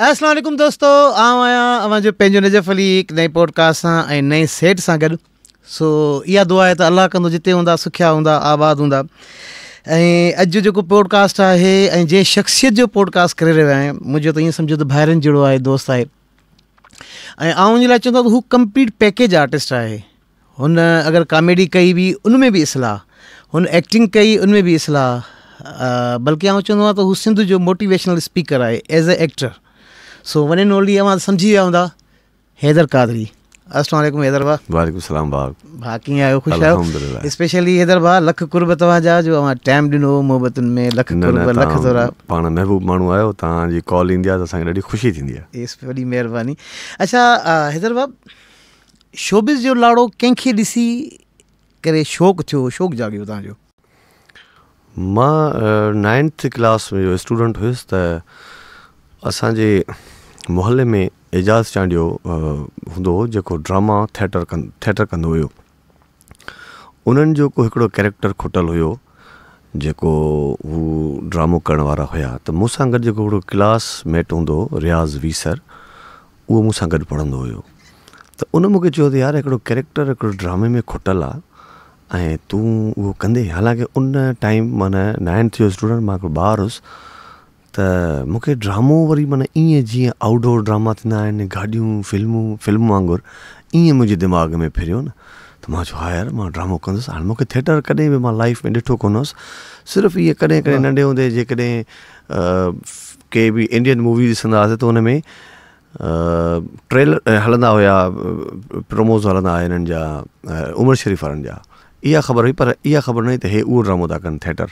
अस्सलाम वालेकुम दोस्तों, आवां जो पंहिंजो नजफ़ अली हिकु नई पॉडकास्ट सां ऐं नई सेट सां गॾु। सो इहा दुआ आहे त अल्लाह कंदो जिते हूंदा सुखिया हूंदा आबाद हूंदा। ऐं अॼु जेको पॉडकास्ट आहे ऐं जंहिं शख़्सियत जो पॉडकास्ट करे रहियो आहियां, मुंहिंजो त ईअं सम्झो त भाइरनि जहिड़ो आहे, दोस्त आहे। ऐं आउं उन लाइ चवंदो त हू कंप्लीट पैकेज आर्टिस्ट आहे। हुन अगरि कॉमेडी कई बि उन में बि इस्लाह, हुन एक्टिंग कई उन में बि इस्लाह, बल्कि आउं चवंदो आहियां त हू सिंध जो मोटिवेशनल स्पीकर आहे as a actor. So one and only अवां सम्झी विया हूंदा, हैदर कादरी। अस्सलाम वालेकुम हैदर भाउ। वालेकुम सलाम भाउ कीअं आहियो? ख़ुशि आहियो? स्पेशली हैदर भाउ, लख कुर्ब तव्हांजा जो अवां टाइम ॾिनो मोहबतुनि में। लख कुर्ब, लख तोरा। पाण महबूब माण्हू आहियो, तव्हांजी कॉल ईंदी आहे त असांखे ॾाढी ख़ुशी थींदी आहे। एस वॾी महिरबानी। अच्छा हैदर भाउ, शोबिज़ जो लाड़ो कंहिंखे ॾिसी करे शौक़ु थियो, शौक़ु जाॻियो तव्हांजो? मां 9th क्लास में जो स्टूडेंट हुयुसि त असांजे मोहल्ले में एजाज़ चांडियो हूंदो हो, जेको ड्रामा थिएटर कंदो हुयो। उन्हनि जो को हिकिड़ो कैरेक्टर खुटल हुयो जेको हू ड्रामो करण वारा हुया। त मूंसां गॾु जेको हिकिड़ो क्लास मेट हूंदो रियाज़ वीसर, उहो मूंसां गॾु पढ़ंदो हुयो। त उन मूंखे चयो त यार हिकिड़ो कैरेक्टर हिकिड़ो ड्रामे में खुटल आहे ऐं तूं उहो कंदे। हालांकि उन टाइम माना 9th जो स्टूडेंट, मां हिकिड़ो ॿार हुउसि, त मूंखे ड्रामो वरी माना ईअं जीअं आउटडोर ड्रामा थींदा आहिनि, गाॾियूं फिल्मूं वांगुरु ईअं मुंहिंजे दिमाग़ में फिरियो न। त मां चयो हा यार मां ड्रामो कंदुसि। हाणे मूंखे थिएटर कॾहिं बि मां लाइफ में ॾिठो कोन हुउसि, सिर्फ़ु इहे कॾहिं कॾहिं नंढे हूंदे जेकॾहिं के बि इंडियन मूवी ॾिसंदा हुआसीं त हुन में ट्रेलर हलंदा हुया, प्रोमोज़ हलंदा हुआ हिननि जा, उमर शरीफ़ वारनि जा। इहा ख़बर हुई, पर इहा ख़बर न हुई त हे उहो ड्रामो था कनि थिएटर।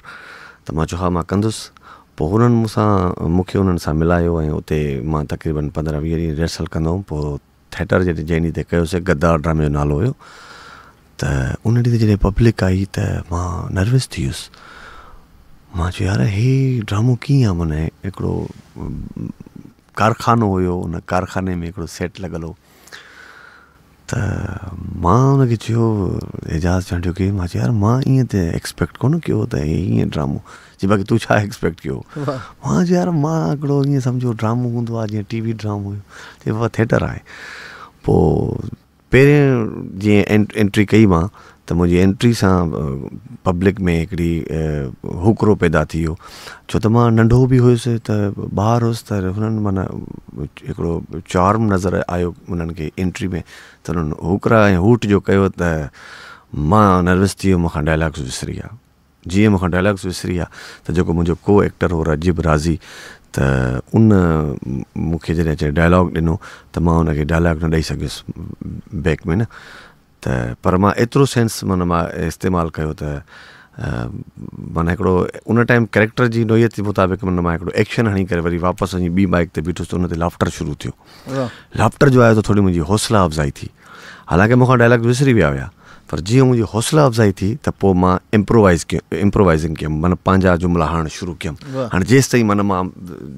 त मां चयो हा मां कंदुसि। पोइ मूंखे उन्हनि सां मिलायो ऐं उते मां तक़रीबन 15-20 ॾींहं रिहर्सल कंदो हुउमि। पोइ थिएटर जंहिं ॾींहं ते कयोसीं, गद्दार ड्रामे जो नालो हुयो। त उन ॾींहं ते जॾहिं पब्लिक आई त मां नर्वस थी वियुसि। मां चयो यार हे ड्रामो कीअं आहे? माना हिकिड़ो कारखानो हुयो, उन कारखाने में हिकिड़ो सेट लॻल हो। त मां हुनखे चयो, एजाज़ चांडियो खे, मां चयो यार मां ईअं त एक्सपेक्ट कोन कयो त ईअं ड्रामो। जी बाक़ी तूं छा एक्सपेक्ट कयो? मां चयो यार मां हिकिड़ो ईअं सम्झो ड्रामो हूंदो आहे जीअं टीवी ड्रामो हुयो, चयो बाबा थिएटर आहे। पोइ पहिरें जीअं एंट्री कई मां, त मुंहिंजी एंट्री सां पब्लिक में हिकिड़ी हुकरो पैदा थी वियो। छो त मां नंढो बि हुयुसि, त ॿार हुउसि, त हुननि माना हिकिड़ो चार्म नज़र आयो उन्हनि खे एंट्री में। त उन्हनि हुकरा ऐं हूट जो कयो त मां नर्वस थी वियो। मूंखां डायलॉग्स विसरी विया। जीअं मूंखां डायलॉग्स विसरी विया त जेको मुंहिंजो को एक्टर हो राजीव राज़ी, त उन मूंखे जॾहिं चयो डायलॉग ॾिनो, त मां हुनखे डायलॉग न ॾेई सघियुसि बैक में न। त पर मां एतिरो सेंस माना मां इस्तेमालु कयो त माना हिकिड़ो उन टाइम कैरेक्टर जी नोयत जे मुताबिक़ माना मां हिकिड़ो एक्शन हणी करे वरी वापसि वञी ॿी माइक ते बीठुसि, त उन ते लाफ्टर शुरू थियो। लाफ्टर जो आयो त थोरी मुंहिंजी हौसला अफ़ज़ाई थी। हालांकि मूंखां डायलॉग विसरी विया हुया, पर जीअं मुंहिंजी हौसला अफ़ज़ाई थी त पोइ मां इम्प्रोवाइज़िंग कयुमि, माना पंहिंजा जुमिला हाणे शुरू कयुमि। हाणे जेसि ताईं माना मां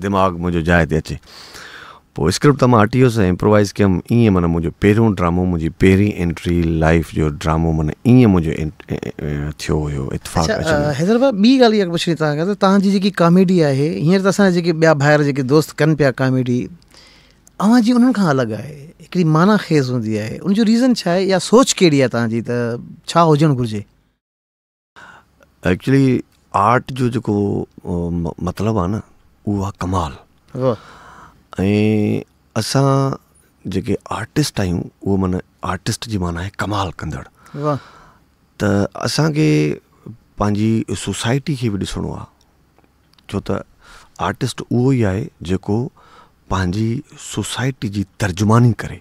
दिमाग़ मुंहिंजो जाइ ते अचे। पोइ स्क्रिप्ट त मां हटी वियुसि ऐं इम्प्रोवाइज़ कयुमि। ईअं माना मुंहिंजो पहिरियों ड्रामो, मुंहिंजी पहिरीं एंट्री लाइफ जो ड्रामो माना ईअं मुंहिंजो थियो हुयो इत्तेफ़ाक़। हैदर भाउ, ॿी ॻाल्हि इहा पुछणी तव्हांखे, त तव्हांजी जेकी कॉमेडी आहे, हींअर त असांजा जेके ॿिया भाइर जेके दोस्त कनि पिया कॉमेडी, अवां जी उन्हनि खां अलॻि आहे, हिकिड़ी माना ख़ेज़ हूंदी आहे। उनजो रीज़न छा आहे या सोच कहिड़ी आहे तव्हांजी, त छा हुजणु घुरिजे? एक्चुअली आर्ट जो जेको मतिलबु आहे न, उहो आहे कमाल। ऐं असां जेके आर्टिस्ट आहियूं, उहो माना आर्टिस्ट जी माना आहे कमाल कंदड़। त असांखे पंहिंजी सोसाइटी खे बि ॾिसणो आहे, छो त आर्टिस्ट उहो ई आहे जेको पंहिंजी सोसाइटी जी तर्जुमानी करे।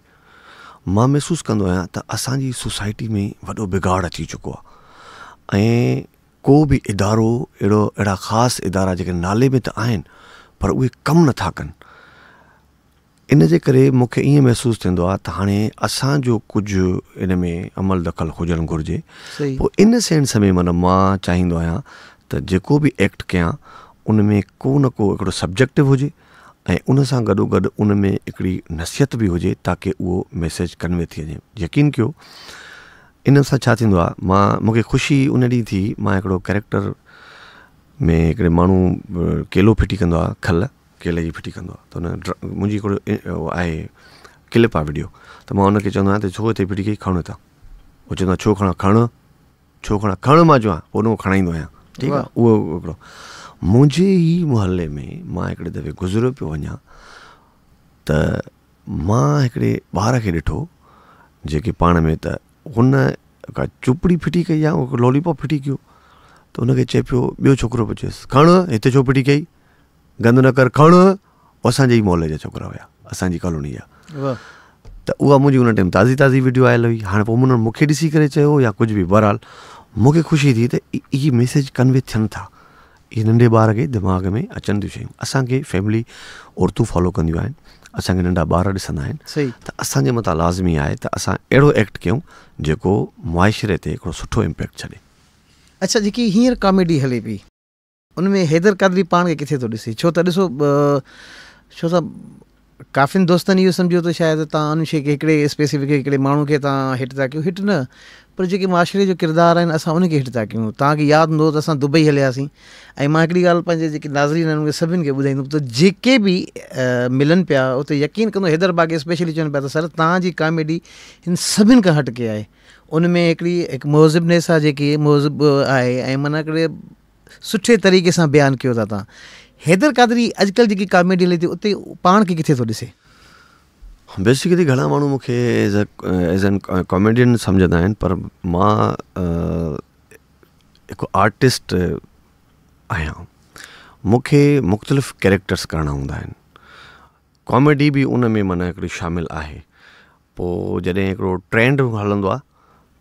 मां महसूसु कंदो आहियां त असांजी सोसाइटी में वॾो बिगाड़ अची चुको आहे ऐं को बि इदारो अहिड़ा ख़ासि इदारा जेके नाले में त आहिनि, पर उहे कमु नथा कनि। इन जे करे मूंखे ईअं महसूसु थींदो आहे त हाणे असांजो कुझु इन में अमल दख़ल हुजणु घुरिजे। पोइ इन सेंस में माना मां चाहींदो आहियां त जेको बि एक्ट कयां उन में को न को हिकिड़ो सब्जेक्टिव हुजे ऐं उन सां गॾोगॾु उन में हिकिड़ी नसीहत बि हुजे, ताकी उहो मैसेज कन्वे थी वञे। यकीन कयो इन सां छा थींदो आहे, मूंखे ख़ुशी उन ॾींहुं थी, मां हिकिड़ो कैरेक्टर में हिकिड़े माण्हू केलो फिटी कंदो आहे, केले जी फिटी कंदो आहे, त हुन मुंहिंजी हिकिड़ो आहे क्लिप आहे वीडियो, त मां हुनखे चवंदो आहियां त छो हिते फिटी कई, खणो हितां। उहो चवंदो आहे छो खणा मां चवां पोइ उन खणाईंदो आहियां, ठीकु आहे। उहो हिकिड़ो मुंहिंजे ई मुहले में मां हिकिड़े दफ़े गुज़रियो पियो वञा त मां हिकिड़े ॿार खे ॾिठो जेके पाण में, त हुन का चुपड़ी फिटी कई आहे, उहो लॉलीपॉप फिटी कयो, त हुनखे चए पियो, ॿियो छोकिरो पियो चएसि खण हिते छो फिटी कई, गंद न कर, खण। असांजे ई मोहल्ले जा छोकिरा हुया, असांजी कॉलोनी जा। त उहा मुंहिंजी हुन टाइम ताज़ी वीडियो आयल हुई। हाणे पोइ हुननि मूंखे ॾिसी करे चयो या कुझु बि, बहरहाल मूंखे ख़ुशी थी त इहे मैसेज कन्वे थियनि था, इहे नंढे ॿार खे दिमाग़ में अचनि थियूं शयूं। असांखे फैमिली औरतूं फॉलो कंदियूं आहिनि, असांखे नंढा ॿार ॾिसंदा आहिनि, त असांजे मथां लाज़मी आहे त असां अहिड़ो एक्ट कयूं जेको मुआशिरे ते हिकिड़ो सुठो इम्पैक्ट छॾे। अच्छा, जेकी हींअर कॉमेडी हले पई उन में हैदर क़ादरी पाण खे किथे थो ॾिसे? छो त ॾिसो, छो त काफ़िनि दोस्तनि इहो सम्झो त शायदि तव्हां अनुशे खे हिकिड़े स्पेसिफिक हिकिड़े माण्हू खे तव्हां हिट था कयो, हिट न, पर जेके मुआशिरे जो किरदार आहिनि असां उनखे हिट था कयूं। तव्हांखे यादि हूंदो त असां दुबई हलियासीं, ऐं मां हिकिड़ी ॻाल्हि पंहिंजे जेके नाज़रीन आहिनि उनखे सभिनि खे ॿुधाईंदुमि, त जेके बि मिलनि पिया उते यकीन कंदो, हैदर बाग़ स्पेशली चवनि पिया त सर तव्हांजी कॉमेडी हिन सभिनि खां हटके आहे। उन में हिकिड़ी मोज़िबनेस आहे, जेकी मोज़िब आहे, ऐं माना हिकिड़े सुठे तरीक़े सां बयानु कयो था तव्हां। हैदर क़ादरी अॼुकल्ह जेकी कॉमेडी हले थी उते पाण खे किथे थो ॾिसे? बेसिकली घणा माण्हू मूंखे एज़ एन कॉमेडियन सम्झंदा आहिनि, पर मां हिकु आर्टिस्ट आहियां। मूंखे मुख़्तलिफ़ कैरेक्टर्स करणा हूंदा आहिनि, कॉमेडी बि उन में माना हिकिड़ी शामिलु आहे। पोइ जॾहिं हिकिड़ो ट्रेंड हलंदो आहे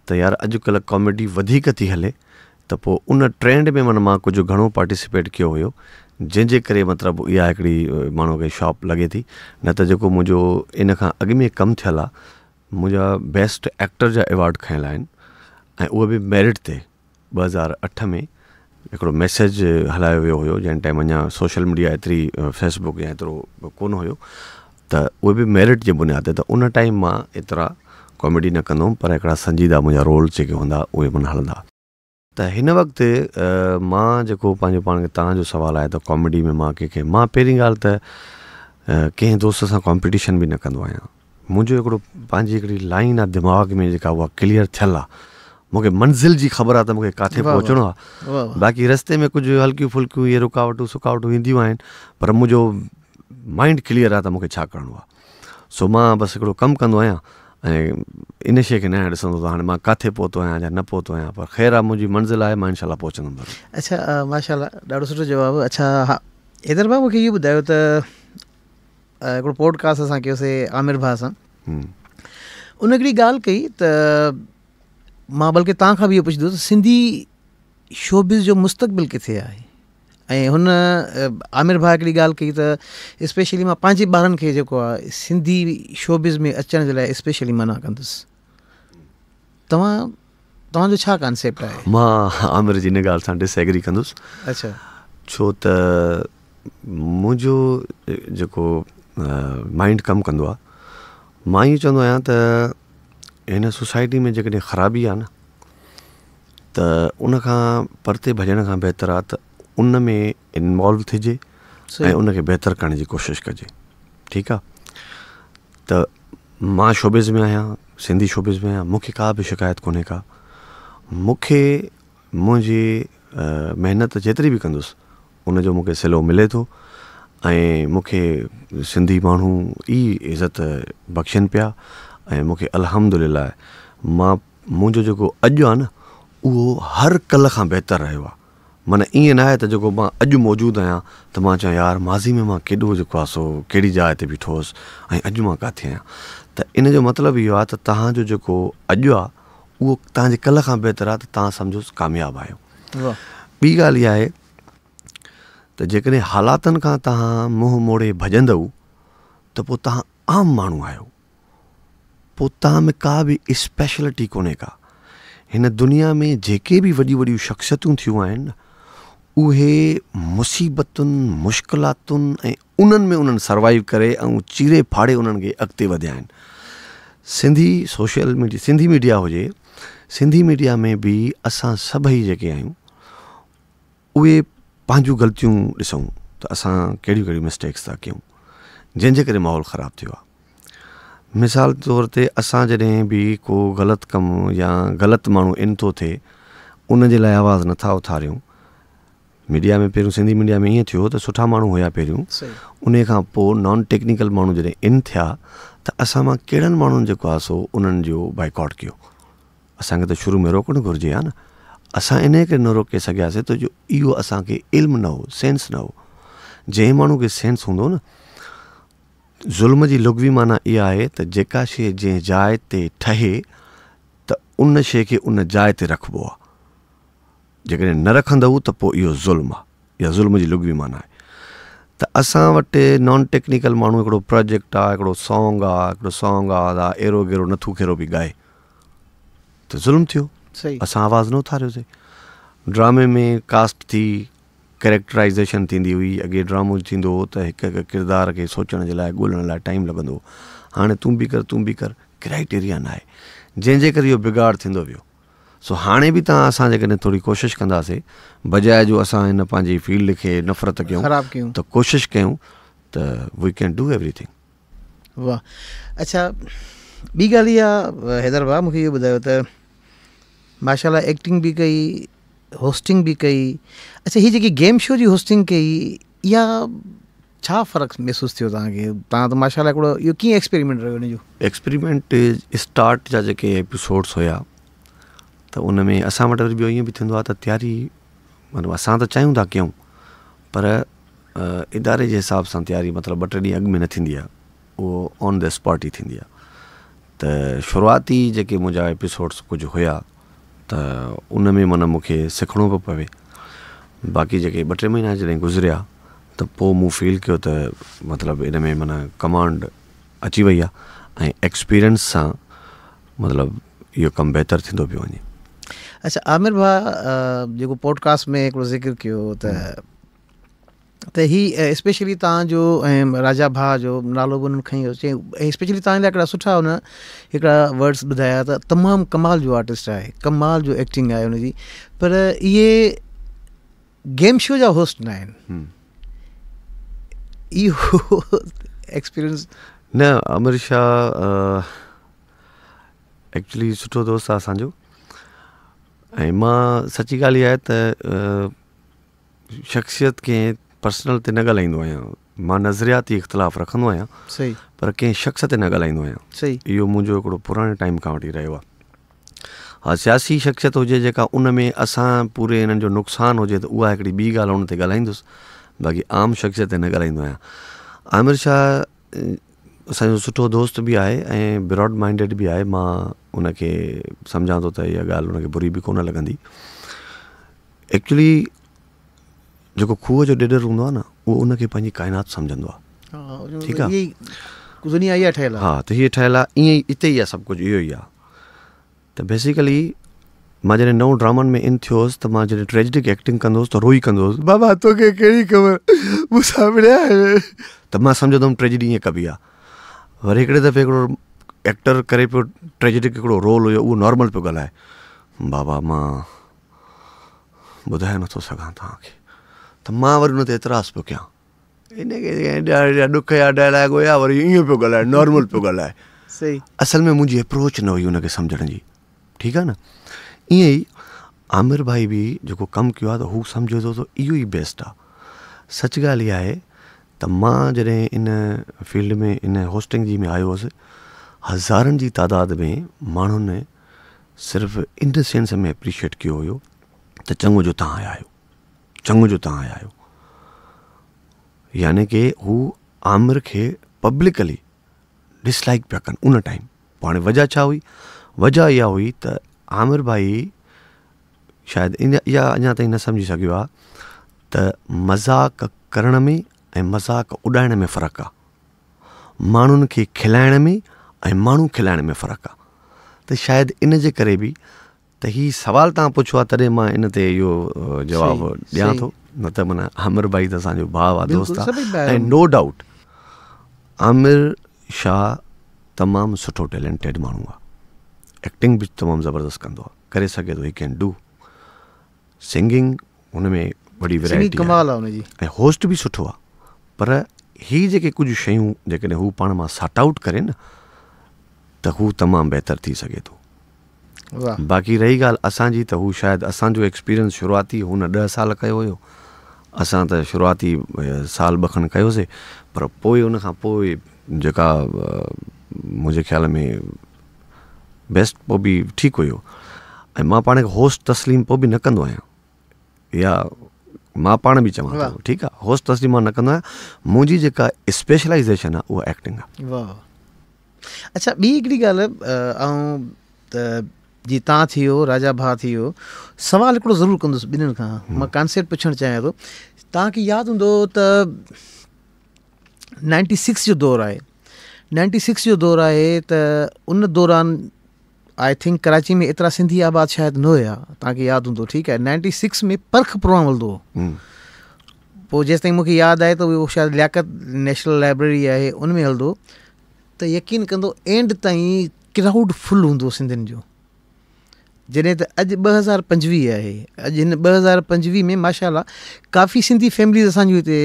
त यार अॼुकल्ह कॉमेडी वधीक थी हले, त पोइ उन ट्रेंड में माना मां कुझु घणो पार्टिसिपेट कयो हुयो, जंहिंजे करे मतिलबु इहा हिकिड़ी माण्हू खे शॉप लॻे थी। न त जेको मुंहिंजो इन खां अॻु में कमु थियल आहे, मुंहिंजा बेस्ट एक्टर जा अवॉर्ड खयल आहिनि, ऐं उहे बि मेरिट ते 2008 में हिकिड़ो मैसेज हलायो वियो हुयो, जंहिं टाइम अञा सोशल मीडिया एतिरी फेसबुक या एतिरो कोन हुयो, त उहे बि मेरिट जे बुनियाद ते। त उन टाइम मां एतिरा कॉमेडी न कंदो हुउमि, पर हिकिड़ा संजीदा मुंहिंजा रोल जेके हूंदा उहे माना हलंदा। त हिन वक़्तु मां जेको पंहिंजो पाण खे, तव्हांजो सुवालु आहे त कॉमेडी में मां कंहिंखे, मां पहिरीं ॻाल्हि त कंहिं दोस्त सां कॉम्पिटिशन बि न कंदो आहियां। मुंहिंजो हिकिड़ो पंहिंजी हिकिड़ी लाइन आहे दिमाग़ में जेका उहा क्लियर थियल आहे, मूंखे मंज़िल जी ख़बर आहे त मूंखे किथे पहुचणो आहे। बाक़ी रस्ते में कुझु हल्कियूं फुल्कियूं इहे रुकावटूं सुकावटूं ईंदियूं आहिनि, पर मुंहिंजो माइंड क्लियर आहे त मूंखे छा करिणो आहे। सो मां बसि हिकिड़ो कमु कंदो आहियां, ऐं इन शइ खे न ॾिसंदो त हाणे मां किथे पहुतो आहियां या न पहुतो आहियां, पर ख़ैर आहे मुंहिंजी मंज़िल आहे, मां इनशाला पहुचंदुमि। अच्छा, माशाल्लाह, ॾाढो सुठो जवाबु। अच्छा, हा हैदर भाउ, मूंखे इहो ॿुधायो त हिकिड़ो पॉडकास्ट असां कयोसीं आमिर भाउ सां, उन हिकिड़ी ॻाल्हि कई त मां बल्कि तव्हां खां बि इहो पुछंदो त सिंधी शोबिज़ जो मुस्तक़बिल किथे आहे, ऐं हुन आमिर भाउ हिकिड़ी ॻाल्हि कई त स्पेशली मां पंहिंजे ॿारनि खे जेको आहे सिंधी शोबिज़ में अचण जे लाइ स्पेशली मना कंदुसि। तव्हांजो छा कॉन्सेप्ट आहे? मां आमिर जी इन ॻाल्हि सां डिसएग्री कंदुसि। अच्छा, छो त मुंहिंजो जेको माइंड कमु कंदो आहे, मां इहो चवंदो आहियां त हिन सोसाइटी में जेकॾहिं ख़राबी आहे न, त उनखां परते भॼण खां बहितर आहे त उन में इन्वॉल्व थिजे ऐं उनखे बहितर करण जी कोशिशि कजे। ठीकु आहे, त मां शोबिज़ में आहियां, सिंधी शोबिज़ में आहियां, मूंखे का बि शिकायत कोन्हे का। मूंखे मुंहिंजी महिनत जेतिरी बि कंदुसि उनजो मूंखे सिलो मिले थो, ऐं मूंखे सिंधी माण्हू ई इज़त बख़्शनि पिया, ऐं मूंखे अल्हम्दुलिल्लाह मुंहिंजो जेको अॼु आहे न उहो हर कल्ह खां बहितर रहियो आहे। माना ईअं न आहे त जेको मां अॼु मौजूदु आहियां त मां चवां यार माज़ी में मां केॾो जेको आहे सो कहिड़ी जाइ ते बीठो हुउसि ऐं अॼु मां किथे आहियां। त इन जो मतिलबु इहो आहे त तव्हांजो जेको अॼु आहे उहो तव्हांजे कल्ह खां बहितर आहे, त तव्हां सम्झोसि कामयाबु आहियो। ॿी ॻाल्हि इहा आहे त जेकॾहिं हालातनि खां तव्हां मुंहुं मोड़े भॼंदव त पोइ तव्हां आम माण्हू आहियो, पोइ तव्हां में का बि स्पेशलिटी कोन्हे का। हिन दुनिया में जेके बि वॾियूं वॾियूं शख़्सियतूं थियूं आहिनि न, उहे मुसीबतुनि मुश्किलातुनि ऐं उन्हनि में उन्हनि सर्वाइव करे ऐं चीरे फाड़े उन्हनि खे अॻिते वधिया आहिनि। सिंधी मीडिया हुजे, सिंधी मीडिया में बि असां सभई जेके आहियूं उहे पंहिंजूं ग़लतियूं ॾिसूं, त असां कहिड़ियूं कहिड़ियूं मिस्टेक्स था कयूं जंहिंजे करे माहौल ख़राबु थियो आहे। मिसाल तौर ते असां जॾहिं बि को ग़लति कमु या ग़लति माण्हू इन थो थिए उन जे लाइ आवाज़ु नथा उथारियूं। मीडिया में पहिरियों सिंधी मीडिया में ईअं थियो त सुठा माण्हू हुया पहिरियों, उन खां पोइ नॉन टेक्निकल माण्हू जॾहिं इन थिया त असां मां कहिड़नि माण्हुनि जेको आहे सो उन्हनि जो बाइकॉट कयो। असांखे त शुरू में रोकणु घुरिजे हा न, असां इन करे न रोके सघियासीं त जो इहो असांखे इल्मु न हो, सेंस न हो। जंहिं माण्हू खे सेंस हूंदो न, ज़ुल्म जी लुग़वी माना इहा आहे त जेका शइ जंहिं जाइ ते ठहे त उन शइ खे उन जाइ ते रखिबो आहे, जेकॾहिं न रखंदव त पोइ इहो ज़ुल्म आहे, या ज़ुल्म जी लुग़वी माना आहे। त असां वटि नॉन टेक्निकल माण्हू हिकिड़ो प्रोजेक्ट आहे, हिकिड़ो सॉन्ग आहे एरो गेरो नथू खेरो बि ॻाए त ज़ुल्म थियो, असां आवाज़ु न उथारियोसीं। ड्रामे में कास्ट थी, कैरेक्टराइज़ेशन थींदी हुई, अॻे ड्रामो थींदो हो त हिकु हिकु किरदार खे सोचण जे लाइ ॻोल्हण लाइ टाइम लॻंदो हो। हाणे तूं बि कर क्राइटेरिया न आहे, जंहिंजे करे इहो बिगाड़ थींदो वियो। सो हाणे बि तव्हां असां जेकॾहिं थोरी कोशिशि कंदासीं, बजाए जो असां हिन पंहिंजी फील्ड खे नफ़रत कयूं त कोशिशि कयूं त वी कैन डू एवरीथिंग। वाह, अच्छा ॿी ॻाल्हि इहा हैदर भाउ मूंखे इहो ॿुधायो त माशाल्लाह एक्टिंग बि कई, होस्टिंग बि कई। अच्छा हीअ जेकी गेम शो जी होस्टिंग कई, इहा छा फ़र्क़ु महसूसु थियो तव्हांखे? तव्हां त माशाल्लाह हिकिड़ो इहो कीअं एक्सपेरिमेंट रहियो? हिन जो एक्सपेरिमेंट स्टार्ट जा जेके एपिसोड्स हुया त उन में असां वटि वरी ॿियो ईअं बि थींदो आहे त तयारी, मतिलबु असां त चाहियूं था कयूं, पर इदारे जे हिसाब सां तयारी मतिलबु 2-3 ॾींहं अॻु में न थींदी आहे, उहो ऑन द स्पॉट ई थींदी आहे। त शुरूआती जेके मुंहिंजा एपिसोड्स कुझु हुया त उन में माना मूंखे सिखणो पियो पवे। बाक़ी जेके 2-3 महीना जॾहिं गुज़रिया त पोइ मूं फील कयो त मतिलबु इन में माना कमांड अची वई आहे ऐं एक्सपीरियंस सां मतिलबु इहो कमु बहितरु थींदो पियो वञे। अच्छा आमिर भाउ, जेको पॉडकास्ट में हिकिड़ो ज़िक्र कयो त ही स्पेशली तव्हांजो ऐं राजा भाउ जो नालो बि उन्हनि खईं चई, स्पेशली तव्हांजे लाइ हिकिड़ा सुठा हुन हिकिड़ा वर्ड्स ॿुधाया त तमामु कमाल जो आर्टिस्ट आहे, कमाल जो एक्टिंग आहे हुनजी, पर इहे गेम शो जा होस्ट न आहिनि। इहो एक्सपीरियंस न, अमिर शाह एक्चुअली सुठो दोस्त आहे असांजो, ऐं मां सची ॻाल्हि इहा आहे त शख़्सियत कंहिं पर्सनल ते न ॻाल्हाईंदो आहियां। मां नज़रियाती इख़्तिलाफ़ रखंदो आहियां, सही, पर कंहिं शख़्स ते न ॻाल्हाईंदो आहियां। सही, इहो मुंहिंजो हिकिड़ो पुराणे टाइम खां वठी रहियो आहे। हा, सियासी शख़्सियत हुजे जेका उन में असां पूरे हिननि जो नुक़सानु हुजे त उहा हिकिड़ी ॿी ॻाल्हि हुन ते ॻाल्हाईंदुसि, बाक़ी आम शख़्सियत ते न ॻाल्हाईंदो आहियां। आमिर शाह असांजो सुठो दोस्त बि आहे ऐं ब्रॉड माइंडेड बि आहे। मां उनखे सम्झां थो त इहा ॻाल्हि उनखे बुरी बि कोन लॻंदी। एक्चुअली जेको खूह जो ॾिॾर हूंदो आहे न, उहो उनखे पंहिंजी काइनात सम्झंदो आहे। ठीकु आहे, दुनिया इहा ठहियलु आहे। हा, त हीअ ठहियलु आहे, ईअं ई हिते ई आहे सभु कुझु, इहो ई आहे। त बेसिकली मां जॾहिं नओं ड्रामनि में इन थियो हुउसि त मां जॾहिं ट्रेजिडिक एक्टिंग कंदो हुउसि त रोई कंदो हुउसि, बाबा तोखे कहिड़ी ख़बर मूंसां विड़िया। त मां सम्झंदो हुउमि ट्रेजिडी ईअं कबी आहे। वरी हिकिड़े दफ़े हिकिड़ो एक्टर करे पियो ट्रेजिडिक हिकिड़ो रोल हुयो, उहो नॉर्मल पियो ॻाल्हाए, बाबा मां ॿुधाए नथो सघां तव्हांखे। त मां वरी हुन ते एतिराज़ु पियो कयां, इनखे ॾुख जा डायलॉग हुया, वरी ईअं पियो ॻाल्हाए, नॉर्मल पियो ॻाल्हाए। सही, असल में मुंहिंजी अप्रोच न हुई हुनखे सम्झण जी। ठीकु आहे न, ईअं ई आमिर भाई बि जेको कमु कयो आहे त हू सम्झो थो त इहो ई बेस्ट आहे। सच ॻाल्हि इहा आहे त मां जॾहिं इन फील्ड में, इन होस्टिंग जी में आयो हुउसि, हज़ारनि जी तादाद में माण्हुनि सिर्फ़ु इन सेंस में एप्रिशिएट कयो हुयो त चङो जो तव्हां आया आहियो, चङो जो तव्हां आया आहियो। यानी कि हू आमिर खे पब्लिकली डिसलाइक पिया कनि उन टाइम। हाणे वजह छा हुई? वजह इहा हुई त आमिर भाई शायदि इहा अञा ताईं न सम्झी सघियो आहे त मज़ाक़ करण में ऐं मज़ाक़ उॾाइण में फ़र्क़ु आहे। माण्हुनि खे खिलाइण में ऐं माण्हू खिलाइण में फ़र्क़ु आहे। त शायदि इन जे करे बि त हीउ सुवालु तव्हां पुछो आहे तॾहिं मां इन ते इहो जवाबु ॾियां थो। न त माना आमिर भाई त असांजो भाउ आहे, दोस्त आहे, ऐं नो डाउट आमिर शाह तमामु सुठो टैलेंटेड माण्हू आहे। एक्टिंग बि तमामु ज़बरदस्तु कंदो आहे, करे सघे थो, ही कैन डू। सिंगिंग हुन में वॾी वैरायटी कमाल आहे हुनजी ऐं होस्ट बि सुठो आहे पर ही जेके कुझु शयूं जेकॾहिं हू पाण मां सॉर्ट आउट करे न त हू तमामु बहितर थी सघे थो वाह बाक़ी रही ॻाल्हि असांजी त हू शायदि असांजो एक्सपीरियंस शुरूआती हुन 10 साल कयो हुयो असां त शुरूआती साल 2 खनि कयोसीं पर पोइ उन खां पोइ जेका मुंहिंजे ख़्याल में बेस्ट पोइ बि ठीकु हुयो ऐं मां पाण खे होस्ट तस्लीम पोइ बि न कंदो आहियां या मां पाण बि चवां थो ठीकु आहे होस्ट तस्लीम मां न कंदो आहियां मुंहिंजी जेका स्पेशलाइज़ेशन आहे उहा एक्टिंग आहे वाह अच्छा ॿी हिकिड़ी ॻाल्हि ऐं त जीअं तव्हां थी वियो राजा भाउ थी वियो सवालु हिकिड़ो ज़रूरु कंदुसि ॿिन्हिनि खां मां कॉन्सेप्ट पुछणु चाहियां थो तव्हांखे यादि हूंदो त 96 जो दौरु आहे 96 जो दौरु आहे त उन दौरान आई थिंक कराची में एतिरा सिंधी आबाद शायदि न हुया तव्हांखे यादि हूंदो ठीकु आहे 96 में पर्ख प्रोग्राम हलंदो हो पोइ जेसि ताईं मूंखे यादि आहे त उहो शायदि लियाकत नेशनल लाइब्रेरी आहे उन में हलंदो त यकीन कंदो एंड ताईं क्राउड फुल हूंदो सिंधियुनि जो जॾहिं त अॼु 2025 आहे अॼु हिन 2025 में माशाअल्लाह काफ़ी सिंधी फैमिलीज़ असांजूं हिते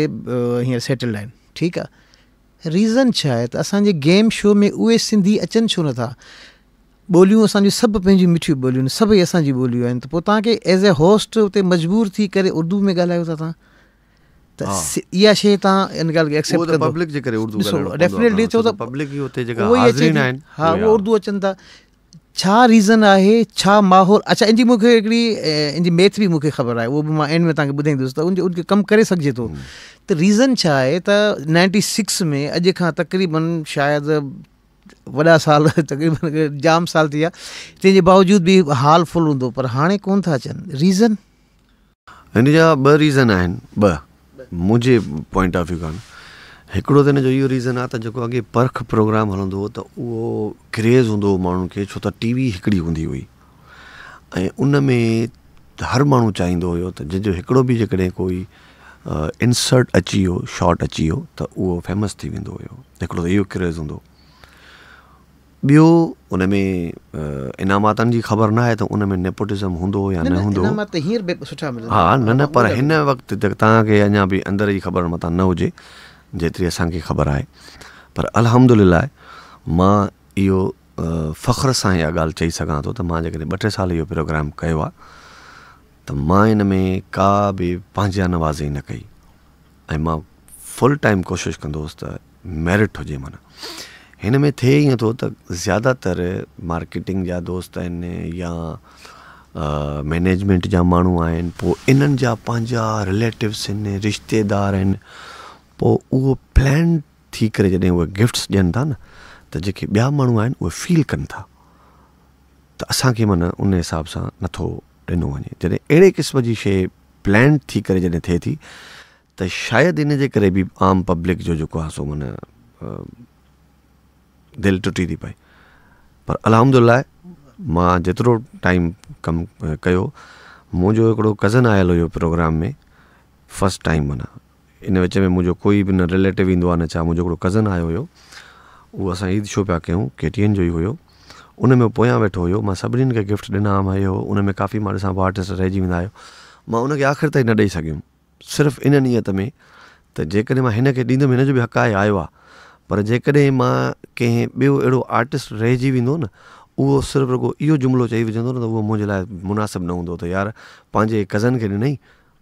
हींअर सेटल्ड आहिनि ठीकु आहे रीज़न छा आहे त असांजे गेम शो में उहे सिंधी अचनि छो नथा ॿोलियूं असांजूं सभु पंहिंजियूं मिठियूं ॿोलियूं आहिनि सभई असांजी ॿोलियूं आहिनि त पोइ तव्हांखे एज़ ए होस्ट उते मजबूर थी करे उर्दू में ॻाल्हायो था तव्हां त इहा शइ तव्हां इन ॻाल्हि खे एक्सेप्ट कंदो पब्लिक जे करे उर्दू डेफिनेटली चओ त पब्लिक ई हुते जेका हाज़रीन आहिनि हा उहो उर्दू अचनि था छा रीज़न आहे छा माहौल अच्छा इनजी मूंखे हिकिड़ी इनजी मैथ बि मूंखे ख़बर आहे उहो बि मां एंड में तव्हांखे ॿुधाईंदुसि त उनखे कमु करे सघिजे थो त रीज़न छा आहे त 96 में अॼु खां तक़रीबन शायदि वॾा साल तक़रीबन जाम साल थी विया तंहिंजे बावजूद बि हाल फुल हूंदो पर हाणे कोन था अचनि रीज़न हिन जा 2 रीज़न आहिनि 2 मुंहिंजे पॉइंट ऑफ व्यू खां हिकिड़ो त हिन जो इहो रीज़न आहे त जेको अॻे पर्ख प्रोग्राम हलंदो हो त उहो क्रेज़ हूंदो हो माण्हुनि खे छो त टीवी हिकिड़ी हूंदी हुई ऐं उन में हर माण्हू चाहींदो हुयो त जंहिंजो हिकिड़ो बि जेकॾहिं कोई इंसर्ट अची वियो शॉट अची वियो त उहो फेमस थी वेंदो हुयो हिकिड़ो त इहो क्रेज़ हूंदो ॿियो उन में इनामातनि जी ख़बर न आहे त उन में नेपोटिज़म हूंदो या न हूंदो हा न पर हिन वक़्तु तव्हांखे अञा बि अंदर जी ख़बर मथां न हुजे जेतिरी असांखे ख़बर आहे पर अल्हम्दुलिल्लाह मां इहो फ़ख्र सां इहा ॻाल्हि चई सघां थो त मां जेकॾहिं 2-3 साल इहो प्रोग्राम कयो आहे त मां इन में का बि पंहिंजा नवाज़ी न कई ऐं मां फुल टाइम कोशिशि कंदो हुउसि त मेरिट हुजे माना हिन में थिए ईअं थो त ज़्यादातर मार्केटिंग जा दोस्त आहिनि या मैनेजमेंट जा माण्हू आहिनि पोइ इन्हनि जा पंहिंजा रिलेटिव्स आहिनि रिश्तेदार आहिनि पोइ उहो प्लान थी करे जॾहिं उहे गिफ्ट्स ॾियनि था न त जेके ॿिया माण्हू आहिनि उहे फील कनि था त असांखे माना उन हिसाब सां नथो ॾिनो वञे जॾहिं अहिड़े क़िस्म जी शइ प्लान थी करे जॾहिं थिए थी त शायदि इन जे करे बि आम पब्लिक जो जेको आहे सो माना दिलि टुटी थी पए पर अल्हम्दुलिल्लाह मां जेतिरो टाइम कमु कयो मुंहिंजो हिकिड़ो कज़न आयल हुयो प्रोग्राम में फस्ट टाइम माना इन विच में मुंहिंजो कोई बि न रिलेटिव ईंदो आहे न छा मुंहिंजो हिकिड़ो कज़न आयो हुयो उहो असां ईद शो पिया कयूं KTN जो ई हुयो उन में पोयां वेठो हुयो मां सभिनीनि खे गिफ्ट ॾिना आहियो उन में काफ़ी मां ॾिसां पोइ आर्टिस्ट रहिजी वेंदा आहियो मां उनखे आख़िर ताईं न ॾेई सघियुमि सिर्फ़ु इन नियत में त जेकॾहिं मां हिन खे ॾींदुमि हिन जो बि हक़ आहे आयो आहे पर जेकॾहिं मां कंहिं ॿियो अहिड़ो आर्टिस्ट रहिजी वेंदो न उहो सिर्फ़ु रुॻो इहो जुमिलो चई विझंदो न त उहो मुंहिंजे लाइ मुनासिबु न हूंदो त यार पंहिंजे कज़न खे ॾिनई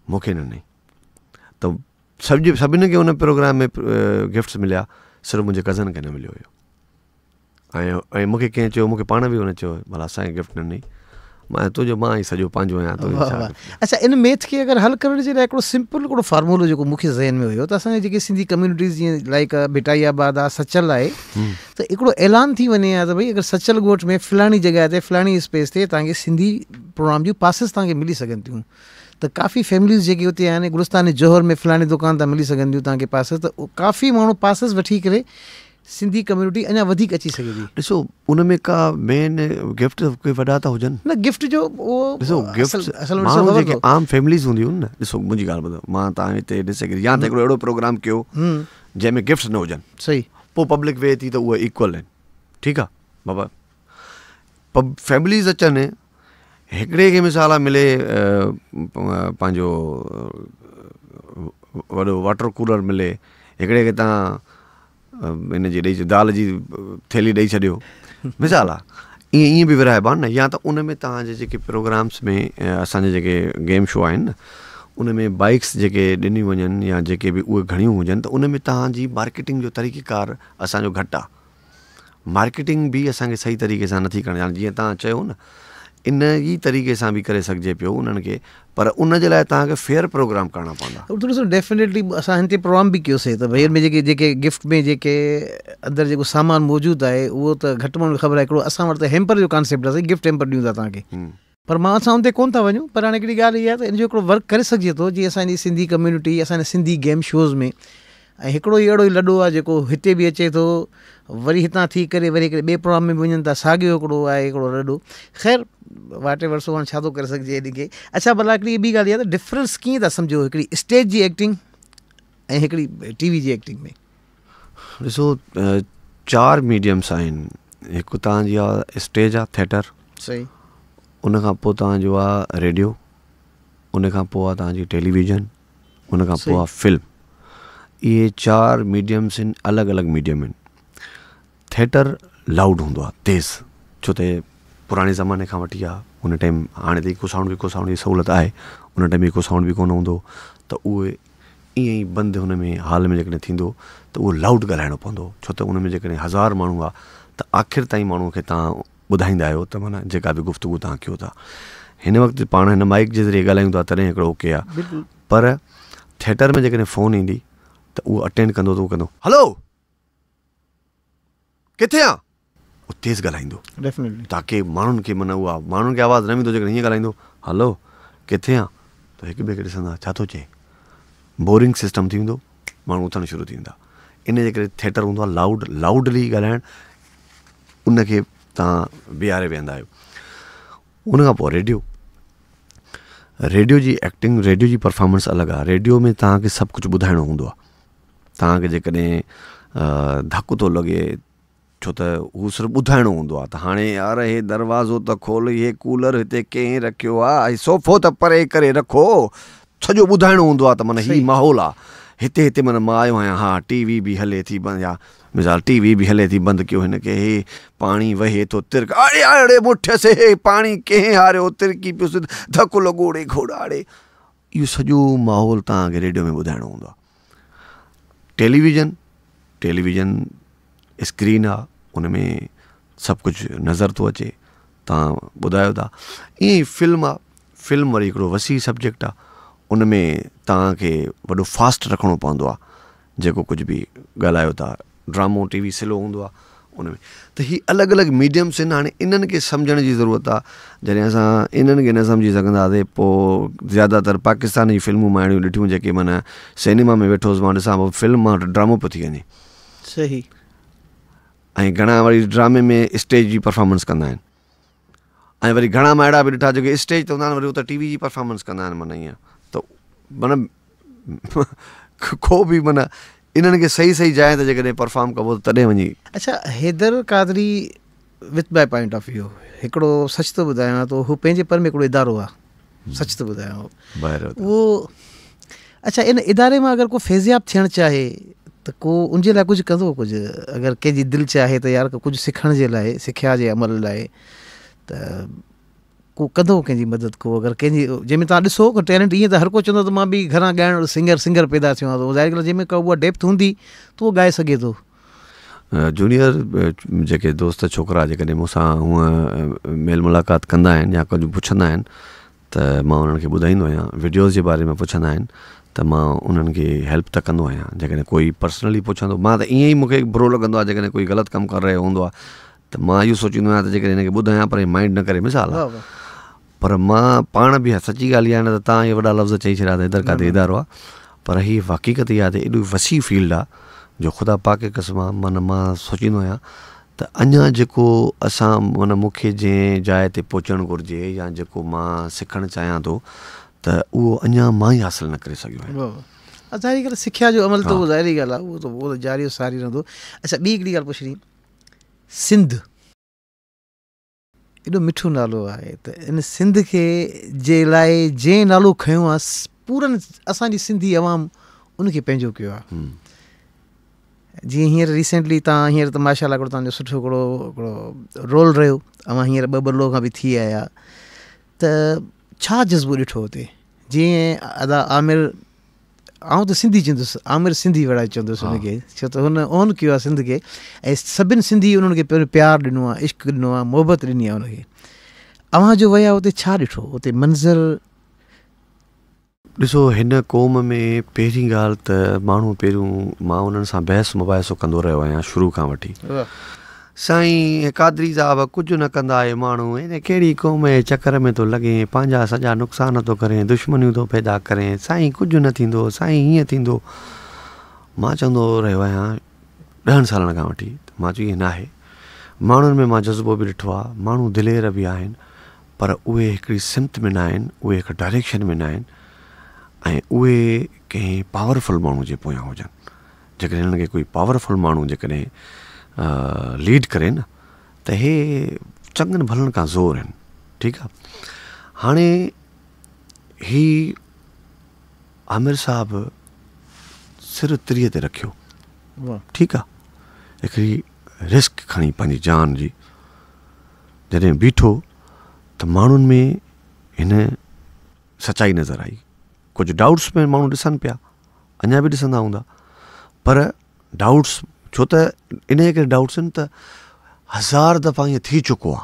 मूंखे ॾिनई त सभिनी खे उन प्रोग्राम में गिफ्ट्स मिलिया सिर्फ़ु मुंहिंजे कज़न खे न मिलियो हुयो ऐं मूंखे कंहिं चयो मूंखे पाण बि हुन चयो भला असांखे गिफ्ट ॾिनई मां तुंहिंजो मां ई सॼो पंहिंजो आहियां अच्छा इन मैथ खे अगरि हल करण जे लाइ हिकिड़ो सिंपल हिकिड़ो फार्मूलो जेको मूंखे ज़हन में हुयो त असांजे जेके सिंधी कम्यूनिटीज़ जीअं लाइक भिटाईआबाद आहे सचल आहे त हिकिड़ो ऐलान थी वञे हा त भई अगरि सचल ॻोठ में फलाणी जॻह ते फलाणी स्पेस ते तव्हांखे सिंधी प्रोग्राम जूं पासिस तव्हांखे मिली सघनि थियूं त काफ़ी फैमिलीज़ जेके हुते आहिनि गुलिस्तान जोहर में फलाणी दुकान तां मिली सघनि थियूं तव्हांखे पासिस त काफ़ी माण्हू पासिस वठी करे सिंधी कम्यूनिटी अञा वधीक अची सघे थी ॾिसो उन में का मेन गिफ्ट कोई वॾा था हुजनि न गिफ्ट जो उहो ॾिसो गिफ्ट माण्हू जेके आम फैमिलीज़ हूंदियूं आहिनि न ॾिसो मुंहिंजी ॻाल्हि ॿुधो मां तव्हां हिते ॾिसे करे या त हिकिड़ो अहिड़ो प्रोग्राम कयो जंहिंमें गिफ्ट्स न हुजनि सही पोइ पब्लिक वेहे थी त उहे इक्वल आहिनि ठीकु आहे बाबा फैमिलीज़ अचनि हिकिड़े खे मिसाल आहे मिले पंहिंजो वॾो वाटर कूलर मिले, हिकिड़े खे तव्हां हिन जी ॾेई दाल जी थैली ॾेई छॾियो, मिसाल आहे। ईअं बि विराइबा आहिनि न। या त उन में तव्हांजे जेके प्रोग्राम्स में असांजे जेके गेम शो आहिनि न, उन में बाइक्स जेके ॾिनियूं वञनि या जेके बि उहे घणियूं हुजनि, त उन में तव्हांजी मार्केटिंग जो तरीक़ेकार असांजो घटि आहे। मार्केटिंग बि असांखे सही तरीक़े सां नथी करणु, जीअं तव्हां चयो न, इन ई तरीक़े सां बि करे सघिजे पियो उन्हनि खे, पर उन जे लाइ तव्हांखे फेयर प्रोग्राम करणा पवंदा। थोरो सो डेफिनेटली असां हिन ते प्रोग्राम बि कयोसीं त भई हिन में जेके गिफ्ट में जेके अंदरि जेको सामान मौजूदु आहे उहो त घटि माण्हुनि खे ख़बर आहे। हिकिड़ो असां वटि त हेम्पर जो कॉन्सेप्ट आहे, गिफ्ट हेम्पर ॾियूं था तव्हांखे, पर मां असां हुन ते कोन था वञूं। पर हाणे हिकिड़ी ॻाल्हि इहा आहे त इन जो हिकिड़ो वर्क करे सघिजे थो, जीअं असांजी सिंधी कम्यूनिटी, असांजे सिंधी गेम शोज़ में, ऐं हिकिड़ो ई अहिड़ो ई लॾो आहे जेको हिते बि अचे थो, वरी हितां थी करे वरी हिकिड़े ॿिए प्रोग्राम में बि वञनि था, साॻियो हिकिड़ो आहे हिकिड़ो लॾो। ख़ैर वाटे वरसो हाणे छा थो करे सघिजे हिनखे। अच्छा, भला हिकिड़ी ॿी ॻाल्हि इहा त डिफरेंस कीअं था सम्झो हिकिड़ी स्टेज जी एक्टिंग ऐं हिकिड़ी टीवी जी एक्टिंग में? ॾिसो, 4 मीडियम्स आहिनि। हिकु तव्हांजी आहे स्टेज आहे, थिएटर, सही। उन खां पोइ तव्हांजो आहे रेडियो, उन खां पोइ आहे तव्हांजी टेलीविज़न, उन खां पोइ आहे फिल्म। इहे 4 मीडियम्स आहिनि, अलॻि अलॻि मीडियम आहिनि। थिएटर लाउड हूंदो आहे, तेज़, छो त पुराणे ज़माने खां वठी आहे। हुन टाइम, हाणे त इको साउंड जी सहूलियत आहे, उन टाइम इको साउंड बि कोन हूंदो, त उहे ईअं ई बंदि हुन में हाल में जेकॾहिं थींदो त उहो लाउड ॻाल्हाइणो पवंदो, छो त उन में जेकॾहिं 1000 माण्हू आहे त आख़िर ताईं माण्हूअ खे तव्हां ॿुधाईंदा आहियो त माना जेका बि गुफ़्तगू तव्हां कयो था। हिन वक़्तु पाण हिन माइक जे ज़रिए ॻाल्हायूं था तॾहिं हिकिड़ो ओके आहे, पर थिएटर में जेकॾहिं फ़ोन ईंदी त उहो अटेंड कंदो त उहो कंदो, हलो किथे आहे, उहो तेज़ ॻाल्हाईंदो डेफिनेटली, ताकी माण्हुनि खे माना उहा माण्हुनि खे आवाज़ु न ईंदो। जेकॾहिं हीअं ॻाल्हाईंदो, हलो किथे आहे, त हिक ॿिए खे ॾिसंदा छा थो चए, बोरिंग सिस्टम थी वेंदो, माण्हू उथणु शुरू थी वेंदा। इन जे करे थिएटर हूंदो आहे लाउडली ॻाल्हाइणु, उनखे तव्हां बीहारे वेहंदा आहियो। उन खां पोइ रेडियो जी एक्टिंग, रेडियो जी परफॉर्मेंस अलॻि आहे। रेडियो में तव्हांखे सभु कुझु ॿुधाइणो हूंदो आहे। तव्हांखे जेकॾहिं धकु थो लॻे, छो त हू सिर्फ़ु ॿुधाइणो हूंदो आहे, त हाणे यार हे दरवाज़ो त खोल, हे कूलर हिते कंहिं रखियो आहे, सोफ़ो त परे करे रखो, सॼो ॿुधाइणो हूंदो आहे। त माना हीउ माहौल आहे हिते माना मां आयो आहियां, हा टीवी बि हले थी बंदि, या मिसाल टीवी बि हले थी बंदि कयो हिनखे, हे पाणी वहे थो तिरक, अड़े अड़े मुठ से हे पाणी कंहिं हारियो तिरकी पियो, धकु लॻोड़े घोड़ाड़े, इहो सॼो माहौल तव्हांखे रेडियो में ॿुधाइणो हूंदो आहे। टेलीविज़न स्क्रीन आहे, उन में सभु कुझु नज़र थो अचे, तव्हां ॿुधायो था। ईअं ई फिल्म आहे, फिल्म वरी हिकिड़ो वसी सब्जेक्ट आहे, उन में तव्हांखे वॾो फास्ट रखिणो पवंदो आहे, जेको कुझु बि ॻाल्हायो था। ड्रामो टीवी स्लो हूंदो आहे उन में। त हीअ अलॻि अलॻि मीडियम्स आहिनि। हाणे इन्हनि खे सम्झण जी ज़रूरत आहे। जॾहिं असां इन्हनि खे न सम्झी सघंदासीं, पोइ ज़्यादातर पाकिस्तानी फिल्मूं मां अहिड़ियूं ॾिठियूं जेके माना सिनेमा में वेठोसि मां ॾिसां पोइ फिल्म मां ड्रामो पियो थी वञे। सही। ऐं घणा वरी ड्रामे में स्टेज जी परफॉर्मेंस कंदा आहिनि, ऐं वरी घणा मां अहिड़ा बि ॾिठा जेके स्टेज ते हूंदा आहिनि, वरी उहो त टीवी जी परफॉर्मेंस कंदा आहिनि। माना ईअं त माना को बि माना इन्हनि खे सही जाइ ते जेकॾहिं परफॉर्म कबो त तॾहिं वञी। अच्छा, Haider Qadri with my point of view हिकिड़ो सच थो ॿुधायां, तो हू पंहिंजे पर में हिकिड़ो इदारो आहे, सच थो ॿुधायां उहो। अच्छा, इन इदारे मां अगरि को फैज़ियाब थियणु चाहे त को उनजे लाइ कुझु कंदो, कुझु अगरि कंहिंजी दिलि चाहे त यार कुझु सिखण जे लाइ, सिख्या जे अमल लाइ, त को कंदो कंहिंजी मदद, को अगरि कंहिंजी जंहिंमें तव्हां ॾिसो को टैलेंट, ईअं त हर को चवंदो त मां बि घरां ॻाइणु सिंगर पैदा थियो आहियां, त ज़ाहिर ॻाल्हि जंहिंमें का उहा डेप्थ हूंदी त उहो ॻाए सघे थो। जूनियर जेके दोस्त छोकिरा जेकॾहिं मूंसां हूअं मेल मुलाक़ात कंदा आहिनि या कुझु पुछंदा आहिनि त मां उन्हनि खे ॿुधाईंदो आहियां। वीडियोज़ जे बारे में पुछंदा आहिनि त मां उन्हनि खे हेल्प त कंदो आहियां। जेकॾहिं कोई पर्सनली पुछंदो, मां त ईअं ई मूंखे बुरो लॻंदो आहे जेकॾहिं कोई ग़लति कमु करे रहियो हूंदो आहे त मां इहो सोचींदो आहियां त जेकॾहिं हिनखे ॿुधायां पर माइंड न करे, मिसाल आहे। पर मां पाण बि सची ॻाल्हि इहा न त तव्हां इहे वॾा लफ़्ज़ चई छॾिया त इधर काथे इदारो आहे, पर हीअ हक़ीक़त इहा त एॾी वसी फील्ड आहे जो ख़ुदा पाके क़स्म आहे। माना मां सोचींदो आहियां त अञा जेको असां माना मूंखे जंहिं जाइ ते पहुचणु घुरिजे या जेको मां सिखणु चाहियां थो त उहो अञा मां ई हासिलु न करे सघियो आहियां। ज़ाहिरी ॻाल्हि, सिख्या जो अमल त उहो ज़ाहिरी ॻाल्हि आहे, उहो त जारी सारी रहंदो। अच्छा, ॿी हिकिड़ी ॻाल्हि पुछणी, सिंध एॾो मिठो नालो आहे, त इन सिंध खे जे लाइ जंहिं नालो खयों आहे पूरनि असांजी सिंधी अवाम उनखे पंहिंजो कयो आहे। जीअं हींअर रिसेंटली तव्हां हींअर त माशाल्लाह हिकिड़ो तव्हांजो सुठो हिकिड़ो रोल रहियो, अवां हींअर 2 लोग खां बि थी आया, त छा जज़्बो ॾिठो हुते? जीअं अदा आमिर, आउं त सिंधी चवंदुसि, आमिर सिंधी वड़ा चवंदुसि हुनखे, छो त हुन ओन कयो आहे सिंध खे, ऐं सभिनि सिंधी उन्हनि खे पहिरियों प्यारु ॾिनो आहे, इश्क़ ॾिनो आहे, मोहबत ॾिनी आहे उनखे। अव्हां जो विया हुते छा ॾिठो हुते मंज़र? ॾिसो, हिन क़ौम में पहिरीं ॻाल्हि त माण्हू पहिरियों मां उन्हनि सां बहस मुबाहिसो कंदो रहियो आहियां शुरू खां वठी। साईं कादरी साहब कुझु न कंदा आहे, माण्हू हिन कहिड़ी क़ौम जे चकर में थो लॻे, पंहिंजा सॼा नुक़सान थो करे, दुश्मनियूं थो पैदा करे, साईं कुझु न थींदो, साईं हीअं थींदो। मां चवंदो रहियो आहियां 10 सालनि खां वठी, मां चयो ईअं न आहे। माण्हुनि में मां जज़्बो बि ॾिठो आहे, माण्हू दिलेर बि आहिनि, पर उहे हिकिड़ी सिमत में न आहिनि, उहे हिकु डायरेक्शन में न आहिनि, ऐं उहे कंहिं पावरफुल माण्हू जे पोयां हुजनि। जेकॾहिं हिननि खे कोई पावरफुल माण्हू जेकॾहिं लीड करे न, त हे चङनि भलनि खां ज़ोर आहिनि। ठीकु आहे, हाणे ही आमिर साहबु सिर तिरीअ ते रखियो, ठीकु आहे, हिकिड़ी रिस्क खणी पंहिंजी जान जी, जॾहिं बीठो त माण्हुनि में हिन सचाई नज़र आई। कुझु डाउट्स में माण्हू ॾिसनि पिया, अञा बि ॾिसंदा हूंदा, पर डाउट्स छो त इन करे डाउट्स आहिनि त 1000 दफ़ा ईअं थी चुको आहे,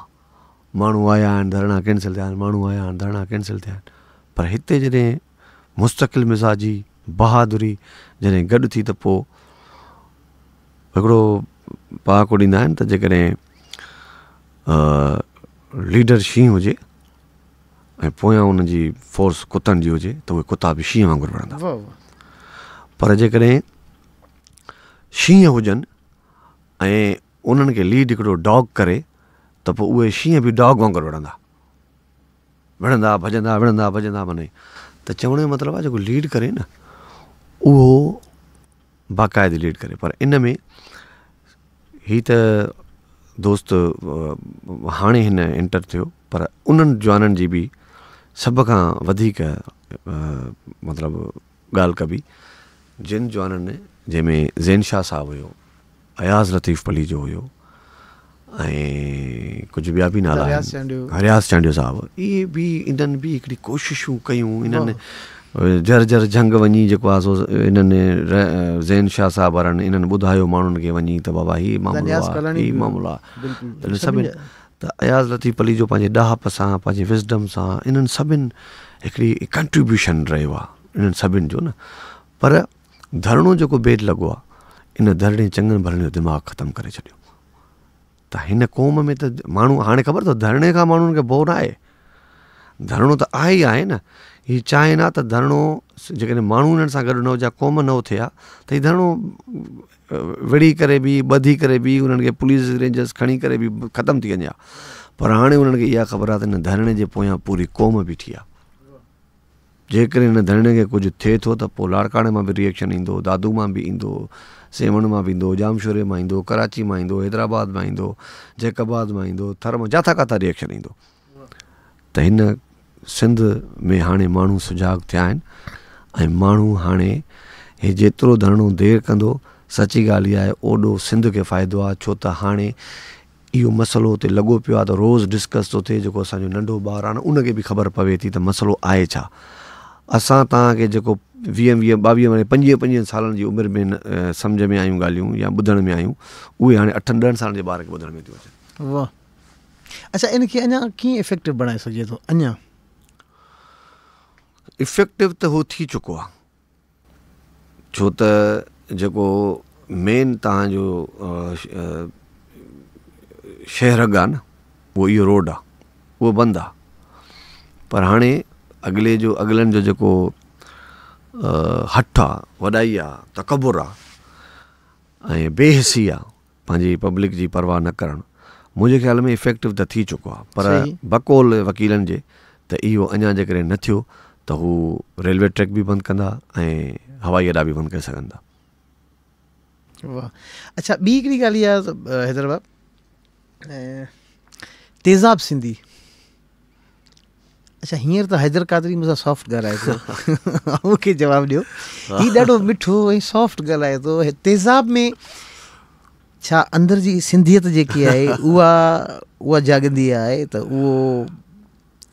माण्हू आया आहिनि धरणा कैंसिल थिया आहिनि, माण्हू आया आहिनि धरणा कैंसिल थिया आहिनि, पर हिते जॾहिं मुस्तक़िल मिज़ाजी बहादुरी जॾहिं गॾु थी त पोइ हिकिड़ो पहाको ॾींदा आहिनि त जेकॾहिं लीडर शींहुं हुजे ऐं पोयां उनजी फोर्स कुतनि जी हुजे त उहे कुता बि शींहं वांगुरु वणंदा। पर जेकॾहिं शींहं हुजनि ऐं उन्हनि खे लीड हिकिड़ो डॉग करे त पोइ उहे शींहं बि डॉग वांगुरु वणंदा, विढ़ंदा भॼंदा विढ़ंदा भॼंदा। माने त चवण जो मतिलबु आहे जेको लीड करे न उहो बाक़ाइदे लीड करे। पर इन में ही त दोस्त हाणे हिन एंटर थियो, पर उन्हनि जवाननि जी बि सभ खां वधीक मतिलबु ॻाल्हि कबी जिन जवाननि, जंहिंमें ज़ैन शाह साहब हुयो, अयाज़ लतीफ़ पली जो हुयो, ऐं कुझु ॿिया बि नाला, हरियास चांडियो साहब, इहे बि इन्हनि बि हिकिड़ी कोशिशूं कयूं। इन्हनि जर जर जंग वञी जेको आहे सो इन्हनि ज़ैन शाह साहब वारनि इन्हनि ॿुधायो माण्हुनि खे वञी त बाबा हीअ मामलो आहे, हीअ मामलो आहे। सभिनि त अयाज़ लतीफ़ पली जो पंहिंजे ॾाहप सां, पंहिंजे विज़डम सां, इन्हनि सभिनि हिकिड़ी कंट्रीब्यूशन रहियो आहे इन्हनि सभिनि जो न। पर धरणो जेको बेद लॻो आहे, इन धरणे चङनि भरणे जो दिमाग़ु ख़तमु करे छॾियो। त हिन क़ौम में त माण्हू हाणे ख़बर अथव धरणे खां माण्हुनि खे भउ न आहे, धरणो त आहे ई आहे न। हीअ चाहे न त धरणो जेकॾहिं माण्हू हिननि सां गॾु न हुजे, क़ौम न उथे हा, त हीअ धरणो विड़ी करे बि ॿधी करे बि उन्हनि खे पुलिस रेंजर्स खणी करे बि ख़तमु थी वञे हा। पर हाणे उन्हनि खे इहा ख़बर आहे त हिन धरणे जे पोयां पूरी क़ौम बीठी आहे। जेकॾहिं हिन धरणे खे कुझु थिए थो त पोइ लाड़काणे मां बि रिएक्शन ईंदो, दादू मां बि ईंदो, सेवण मां बि ईंदो, जामशोरे मां ईंदो, कराची मां ईंदो, हैदराबाद मां ईंदो, जैकबाद मां ईंदो, थर मां, जाथा काथा रिएक्शन ईंदो। त हिन सिंध में हाणे माण्हू सुजाग थिया आहिनि ऐं माण्हू हाणे हे जेतिरो धरणो देरि कंदो, सची ॻाल्हि इहा आहे ओॾो सिंध खे फ़ाइदो आहे। छो त हाणे इहो मसइलो हुते लॻो पियो आहे त रोज़ु डिस्कस थो थिए, जेको असांजो नंढो ॿारु आहे न उनखे बि ख़बर पवे थी त मसइलो आहे छा। असां तव्हांखे जेको 20-20, 22, 25 सालनि जी उमिरि में सम्झ में आयूं ॻाल्हियूं या ॿुधण में आयूं, उहे हाणे 8-10 सालनि जे ॿार खे ॿुधण में थियूं अचनि। वाह, अच्छा, इनखे अञा कीअं इफेक्टिव बणाए सघिजे थो? अञा इफेक्टिव त उहो थी चुको आहे, छो त जेको मेन तव्हांजो शहरग आहे न, उहो इहो रोड आहे, उहो बंदि आहे। पर हाणे अॻिलनि जो जेको हठ आहे, वॾाई आहे, तकबुर आहे ऐं बेहिसी आहे, पंहिंजी पब्लिक जी परवाह न करणु, मुंहिंजे ख़्याल में इफेक्टिव त थी चुको आहे। पर बकौल वकीलनि जे त इहो अञा जेकॾहिं न थियो त हू रेलवे ट्रैक बि बंदि कंदा ऐं हवाई अॾा बि बंदि करे सघंदा। वाह, अच्छा, ॿी हिकिड़ी ॻाल्हि इहा हैदराबाद तेज़ाब सिंधी, अच्छा हींअर त हैदर क़ादरी मूंसां सॉफ्ट ॻाल्हाए थो मूंखे जवाबु ॾियो हीउ ॾाढो मिठो ऐं सॉफ्ट ॻाल्हाए थो तेज़ाब में छा अंदरि जी सिंधियत जेकी आहे उहा जाॻंदी आहे त उहो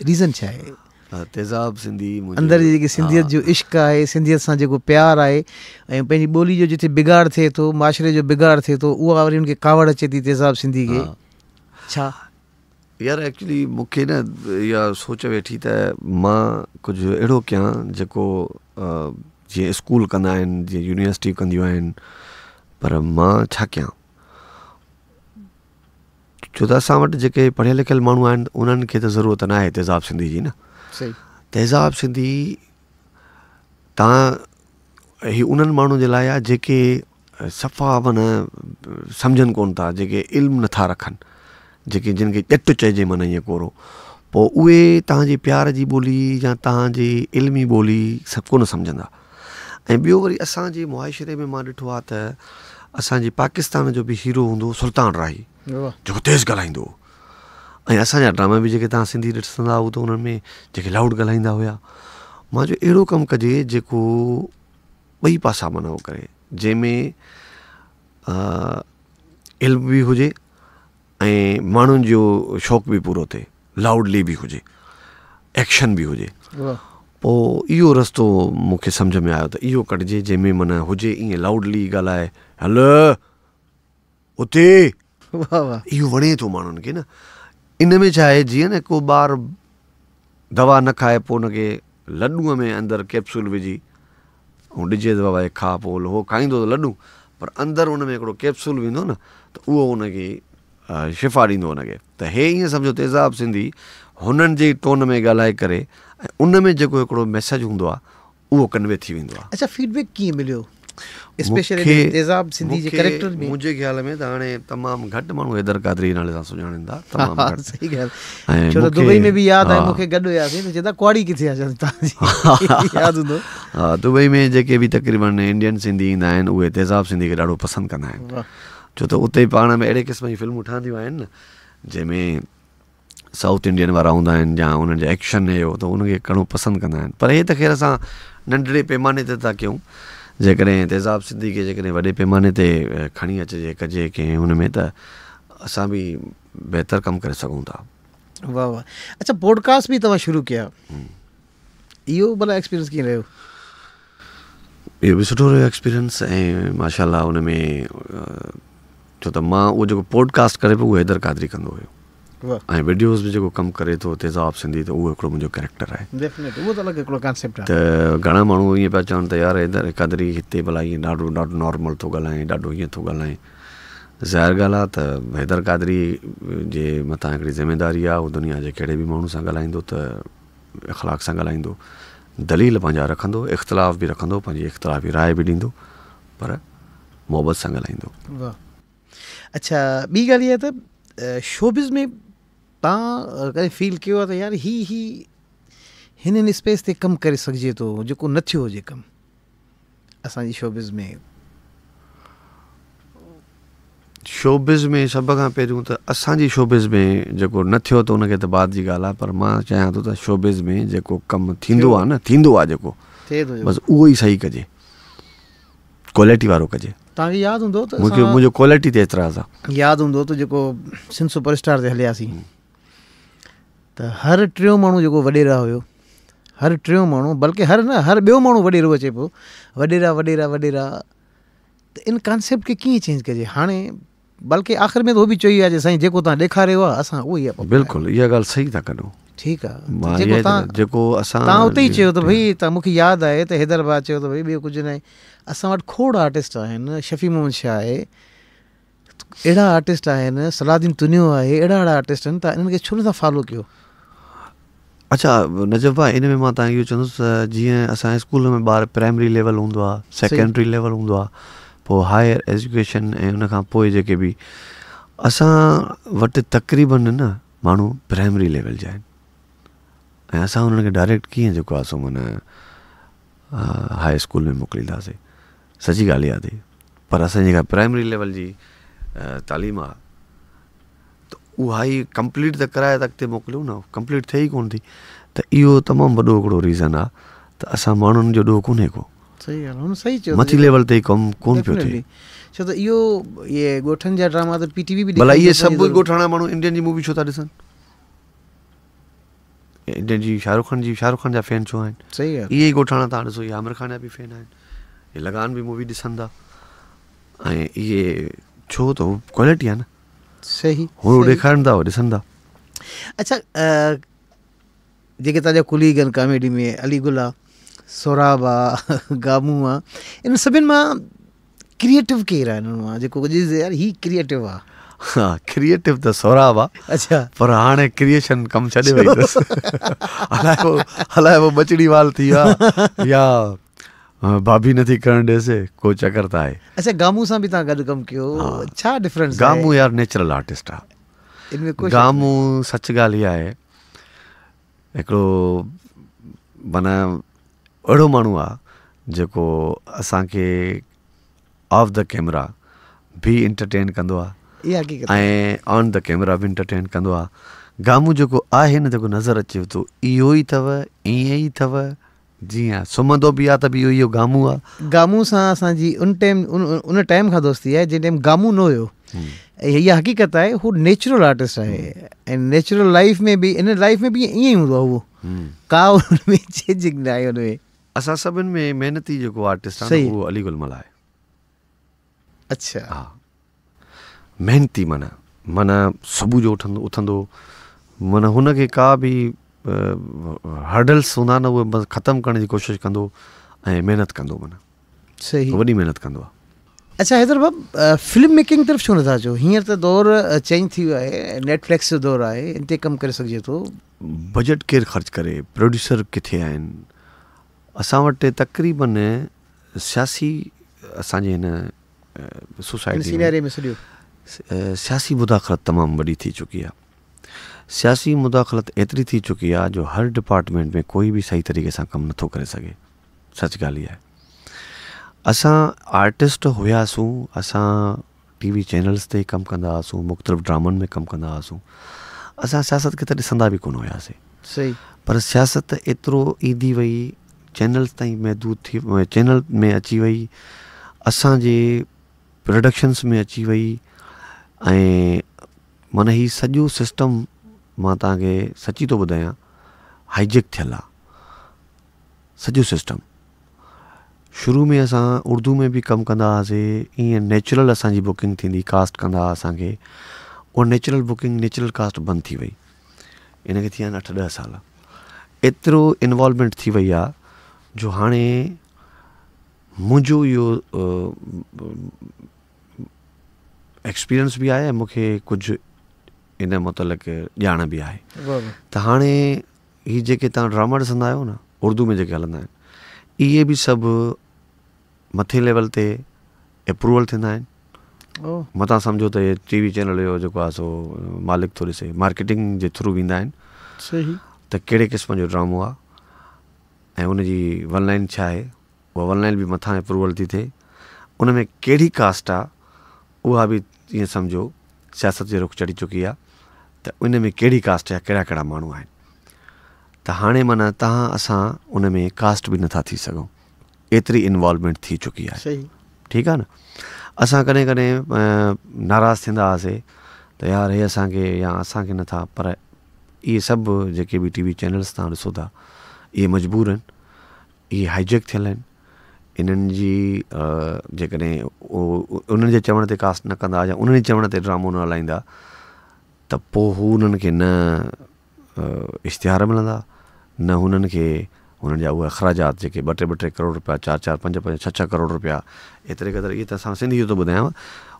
रीज़न छा आहे तेज़ाब सिंधी अंदरि जी जेकी सिंधियत जो इश्क़ु आहे सिंधियत सां जेको प्यारु आहे ऐं पंहिंजी ॿोली जो जिते बिगाड़ थिए थो माशरे जो बिगाड़ थिए थो उहा वरी उनखे कावड़ अचे थी तेज़ाब सिंधी खे छा यार एक्चुअली मूंखे न इहा सोच वेठी त मां कुझु अहिड़ो कयां जेको जीअं स्कूल कंदा आहिनि जीअं यूनिवर्सिटी कंदियूं आहिनि पर मां छा कयां छो त असां वटि जेके पढ़ियल लिखियल माण्हू आहिनि उन्हनि खे त ज़रूरत न आहे तेज़ाब सिंधी जी न सही तेज़ाब सिंधी तव्हां ही उन्हनि माण्हुनि जे लाइ आहे जेके सफ़ा माना सम्झनि कोन था जेके इल्मु नथा रखनि जेके जिन खे ॼट चइजे माना ईअं कोरो पोइ उहे तव्हांजी प्यार जी ॿोली या तव्हांजी इल्मी ॿोली सभु कोन सम्झंदा ऐं ॿियो वरी असांजे मुआशिरे में मां ॾिठो आहे त असांजे पाकिस्तान जो बि हीरो हूंदो सुल्तान राही जेको तेज़ ॻाल्हाईंदो ऐं असांजा ड्रामा बि जेके तव्हां सिंधी ॾिसंदा हुआ त उन्हनि में जेके लाउड ॻाल्हाईंदा हुआ मां चयो अहिड़ो कमु कजे जेको ॿई पासा माना उहो करे जंहिंमें इल्म बि हुजे ऐं माण्हुनि जो शौक़ु बि पूरो थिए लाउडली बि हुजे एक्शन बि हुजे पोइ इहो रस्तो मूंखे सम्झ में आयो त इहो कढिजे जंहिंमें माना हुजे ईअं लाउडली ॻाल्हाए हल उते इहो वणे थो माण्हुनि खे न इन में छा आहे जीअं न को ॿार दवा न खाए पोइ हुनखे लॾूअ में अंदरि कैप्सूल विझी ऐं ॾिजे त बाबा खा पोइ उहो खाईंदो त लॾूं पर अंदरि हुन में हिकिड़ो कैप्सूल वेंदो न त उहो हुनखे शिफ़ा ॾींदो हुनखे त हे ईअं सम्झो तेज़ाब सिंधी हुननि जे टोन में ॻाल्हाए करे ऐं उन में जेको हिकिड़ो मैसेज हूंदो आहे उहो कन्वे थी वेंदो आहे अच्छा फीडबैक कीअं मिलियो स्पेशली तेज़ाब सिंधी जे कैरेक्टर में मुंहिंजे ख्याल में त हाणे तमामु घटि माण्हू हैदर क़ादरी नाले सां सुञाणनि था तमामु घटि सही ॻाल्हि छो त दुबई में बि यादि आहे मूंखे गॾु हुयासीं त चवंदा कुआड़ी किथे आहे तव्हांजी यादि हूंदो हा दुबई में जेके बि तक़रीबन इंडियन सिंधी ईंदा आहिनि उहे तेज़ाब सिंधी खे ॾाढो पसंदि कंदा आहिनि छो त उते पाण में अहिड़े क़िस्म जी फिल्मूं ठहंदियूं आहिनि न जंहिंमें साउथ इंडियन वारा हूंदा आहिनि या उन्हनि जो एक्शन हुयो त उनखे घणो पसंदि कंदा आहिनि पर हे त ख़ैर असां नंढड़े पैमाने ते था कयूं जेकॾहिं तेज़ाब सिंधी खे जेकॾहिं वॾे पैमाने ते खणी अचिजे कजे कंहिं हुन में त असां बि बहितर कमु करे सघूं था वाह वाह अच्छा पॉडकास्ट बि तव्हां शुरू कया इहो भला एक्सपीरियंस कीअं रहियो इहो बि सुठो रहियो एक्सपीरियंस ऐं माशाल्लाह हुन में छो त मां उहो जेको पॉडकास्ट करे पियो उहो हैदर क़ादरी कंदो हुयो ऐं वीडियोज़ बि जेको कमु करे थो तेज़ाब सिंधी त उहो हिकिड़ो मुंहिंजो कैरेक्टर आहे त घणा माण्हू ईअं पिया चवनि त यार हैदर क़ादरी हिते भला ईअं ॾाढो ॾाढो नॉर्मल थो ॻाल्हाए ॾाढो ईअं थो ॻाल्हाए ज़ाहिर ॻाल्हि आहे त हैदर क़ादरी जे मथां हिकिड़ी ज़िमेदारी आहे उहो दुनिया जे कहिड़े बि माण्हू सां ॻाल्हाईंदो त इख़लाक़ सां ॻाल्हाईंदो दलील पंहिंजा रखंदो इख़्तिलाफ़ बि रखंदो पंहिंजी इख़्तिलाफ़ी राय बि ॾींदो पर मोहबत सां ॻाल्हाईंदो अच्छा ॿी ॻाल्हि इहा त शोबिज़ में तव्हां कॾहिं फील कयो आहे त यार ही हिन स्पेस ते कमु करे सघिजे थो जेको न थियो हुजे कमु असांजी शोबिज़ में सभ खां पहिरियों त असांजी शोबिज़ में जेको न थियो त उनखे त बाद जी ॻाल्हि आहे पर मां चाहियां थो त शोबिज़ में जेको कमु थींदो आहे न थींदो आहे जेको बसि उहो ई सही कजे क्वालिटी वारो कजे तव्हांखे यादि हूंदो त मुंहिंजो क्वालिटी ते एतिराज़ आहे यादि हूंदो त जेको सिंध सुपरस्टार ते हलियासीं त हर टियों माण्हू जेको वॾेरा हुयो हर टियों माण्हू बल्कि हर ॿियो माण्हू वॾेरो अचे पियो वॾेरा त इन कॉन्सेप्ट खे कीअं चेंज कजे हाणे बल्कि आख़िर में त उहो बि चई आहे साईं जेको तव्हां ॾेखारियो आहे असां उहो ई आहे बिल्कुलु इहा ॻाल्हि सही था कढो ठीकु आहे तव्हां उते ई चयो त भई त मूंखे यादि आहे त हैदराबाद चयो त भई ॿियो कुझु न आहे असां वटि खोड़ आर्टिस्ट आहिनि शफ़ी मोहम्मद शाह आहे अहिड़ा आर्टिस्ट आहिनि सलाउद्दीन तुनियो आहे अहिड़ा आर्टिस्ट आहिनि त इन्हनि खे छो नथा फॉलो कयो अच्छा नजब भाई इन में मां तव्हांखे इहो चवंदुसि त जीअं असांजे स्कूल में ॿार प्राइमरी लेवल हूंदो आहे सेकेंडरी लेवल हूंदो आहे पोइ हायर एजुकेशन ऐं उन खां पोइ जेके बि असां वटि तक़रीबन न माण्हू प्राइमरी लेवल जा आहिनि ऐं असां उन्हनि खे डायरेक्ट कीअं जेको आहे सो माना हाई स्कूल में मोकिलींदासीं सची ॻाल्हि यादि आहे पर असांजी जेका प्राइमरी लेवल जी तालीम आहे त उहा ई कंप्लीट त कराए त अॻिते मोकिलियूं न कंप्लीट थिए ई कोन थी त त इहो तमामु वॾो हिकिड़ो रीज़न आहे त असां माण्हुनि जो ॾोह कोन्हे को, सही ॻाल्हि, हुन सही चयो मथी लेवल ते कमु कोन पियो थिए। छो त इहो इहे ॻोठनि जा ड्रामा त PTV बि भला इहे सभु ॻोठाणा माण्हू इंडियन जी मूवी छो था ॾिसनि? इंडियन जी शाहरुख खान जा फैन छो आहिनि? सही आहे, इहे ई ॻोठाणा तव्हां ॾिसो, इहे आमिर खान जा बि फैन आहिनि, इहे लगान बि मूवी ॾिसनि था, ऐं इहे छो त उहो क्वालिटी आहे न, सही हो ॾेखारनि था, हो ॾिसनि था। अच्छा, जेके तव्हांजा कुलीग आहिनि कॉमेडी में, अलीगुल आहे, सोराब आहे, गामू आहे, इन सभिनि मां क्रिएटिव केरु आहे इन्हनि मां जेको यार ही क्रिएटिव आहे? हा, क्रिएटिव त सोराब आहे, अच्छा, पर हाणे क्रिएशन कमु छॾे वई अथसि। अलाए वो बचड़ी वाल थी विया या भाभी नथी करणु ॾिएसि, को चकर त आहे। अच्छा, गामू सां बि तव्हां गॾु कमु कयो, छा डिफरेंस? गामू यार नेचुरल आर्टिस्ट आहे। इनमें कोई गामू सच ॻाल्हि इहा आहे, हिकिड़ो माना अहिड़ो माण्हू आहे जेको असांखे ऑफ द कैमरा बि इंटरटेन कंदो आहे ऐं ऑन द कैमरा बि इंटरटेन कंदो आहे। गामू जेको आहे न, जेको नज़र अचे थो, इहो ई अथव, ईअं ई अथव, जीअं सुम्हंदो बि आहे त बि इहो गामू आहे। गामू सां असांजी उन टाइम खां दोस्ती आहे जंहिं टाइम गामू न हुयो, ऐं इहा हक़ीक़त आहे, हू नेचुरल आर्टिस्ट आहे, ऐं नेचुरल लाइफ में बि, इन लाइफ में बि ईअं ई हूंदो आहे उहो, का हुन में चेंजिंग न आहे हुन में। असां सभिनि में महिनती जेको आर्टिस्ट आहे उहो अलीगुल मला आहे। अच्छा, हा, महिनती माना सुबुह जो उथंदो, माना हुनखे का बि हर्डल्स हूंदा न, उहे बसि ख़तमु करण जी कोशिशि कंदो ऐं महिनत कंदो, माना सही, वॾी महिनत कंदो आहे। अच्छा हैदर बाब, फिल्म मेकिंग तरफ़ छो नथा अचो? हींअर त दौरु चेंज थी वियो आहे, नेटफ्लिक्स जो दौरु आहे, इन ते कमु करे सघिजे थो। बजट केरु ख़र्च करे? प्रोड्यूसर किथे आहिनि? असां वटि तक़रीबन सियासी, असांजे हिन सोसाइटी में सॼो सियासी मुदाख़लत तमामु वॾी थी चुकी आहे। सियासी मुदाख़लत एतिरी थी चुकी आहे जो हर डिपार्टमेंट में कोई बि सही तरीक़े सां कमु नथो करे सघे। सच ॻाल्हि इहा आहे। असां आर्टिस्ट हुआसीं, असां TV चैनल्स ते कमु कंदा हुआसीं, मुख़्तलिफ़ ड्रामनि में कमु कंदा हुआसीं, असां सियासत खे त ॾिसंदा बि कोन हुआसीं। सही, पर सियासत एतिरो ईंदी वई, चैनल्स ताईं महदूद थी, चैनल में अची वई, असांजे प्रोडक्शन्स में अची वई, ऐं माना हीउ सॼो सिस्टम, मां तव्हांखे सची थो ॿुधायां, हाईजेक थियल आहे सॼो सिस्टम। शुरू में असां उर्दू में बि कमु कंदा हुआसीं, ईअं नेचुरल असांजी बुकिंग थींदी, कास्ट कंदा हुआ असांखे, उहा नेचुरल बुकिंग, नेचुरल कास्ट बंदि थी वई। इनखे थी विया आहिनि 8-10 साल। एतिरो इन्वॉल्वमेंट थी वई आहे जो हाणे मुंहिंजो इहो एक्सपीरियंस बि आहे ऐं मूंखे कुझु इन मुतलिक़ ॼाण बि आहे। त हाणे हीअ जेके तव्हां ड्रामा ॾिसंदा आहियो न, उर्दू में जेके हलंदा आहिनि, इहे बि सभु मथे लेवल ते अप्रूवल थींदा आहिनि। मथां सम्झो त इहे TV चैनल जो जेको आहे सो मालिक थो ॾिसे, मार्केटिंग जे थ्रू वेंदा आहिनि। सही, त कहिड़े क़िस्म जो ड्रामो आहे ऐं उनजी वन लाइन छा आहे, उहा वन लाइन बि मथां अप्रूवल थी थिए। उन में कहिड़ी कास्ट आहे उहा बि ईअं सम्झो सियासत जे रुख चढ़ी चुकी आहे, त उन में कहिड़ी कास्ट जा कहिड़ा कहिड़ा माण्हू आहिनि। त हाणे माना तव्हां असां उन में कास्ट बि नथा थी सघूं, एतिरी इन्वॉल्वमेंट थी चुकी आहे। सही, ठीकु आहे न। असां कॾहिं कॾहिं नाराज़ थींदा हुआसीं त यार हे असांखे या असांखे नथा, पर इहे सभु जेके बि TV चैनल्स तव्हां ॾिसो था, इहे मजबूर आहिनि, इहे हाईजेक थियल आहिनि। इन्हनि जी जेकॾहिं उन्हनि जे चवण ते कास्ट न कंदा या उन्हनि जे चवण ते ड्रामो न हलाईंदा, त पोइ हू उन्हनि खे न इश्तिहार मिलंदा, न हुननि खे हुननि जा उहे अख़राजात जेके 2-2 करोड़ रुपया, 4-4, 5-5, 6-6 करोड़ रुपया, एतिरे क़दुरु। इहे त असां सिंधी जो थो ॿुधायांव,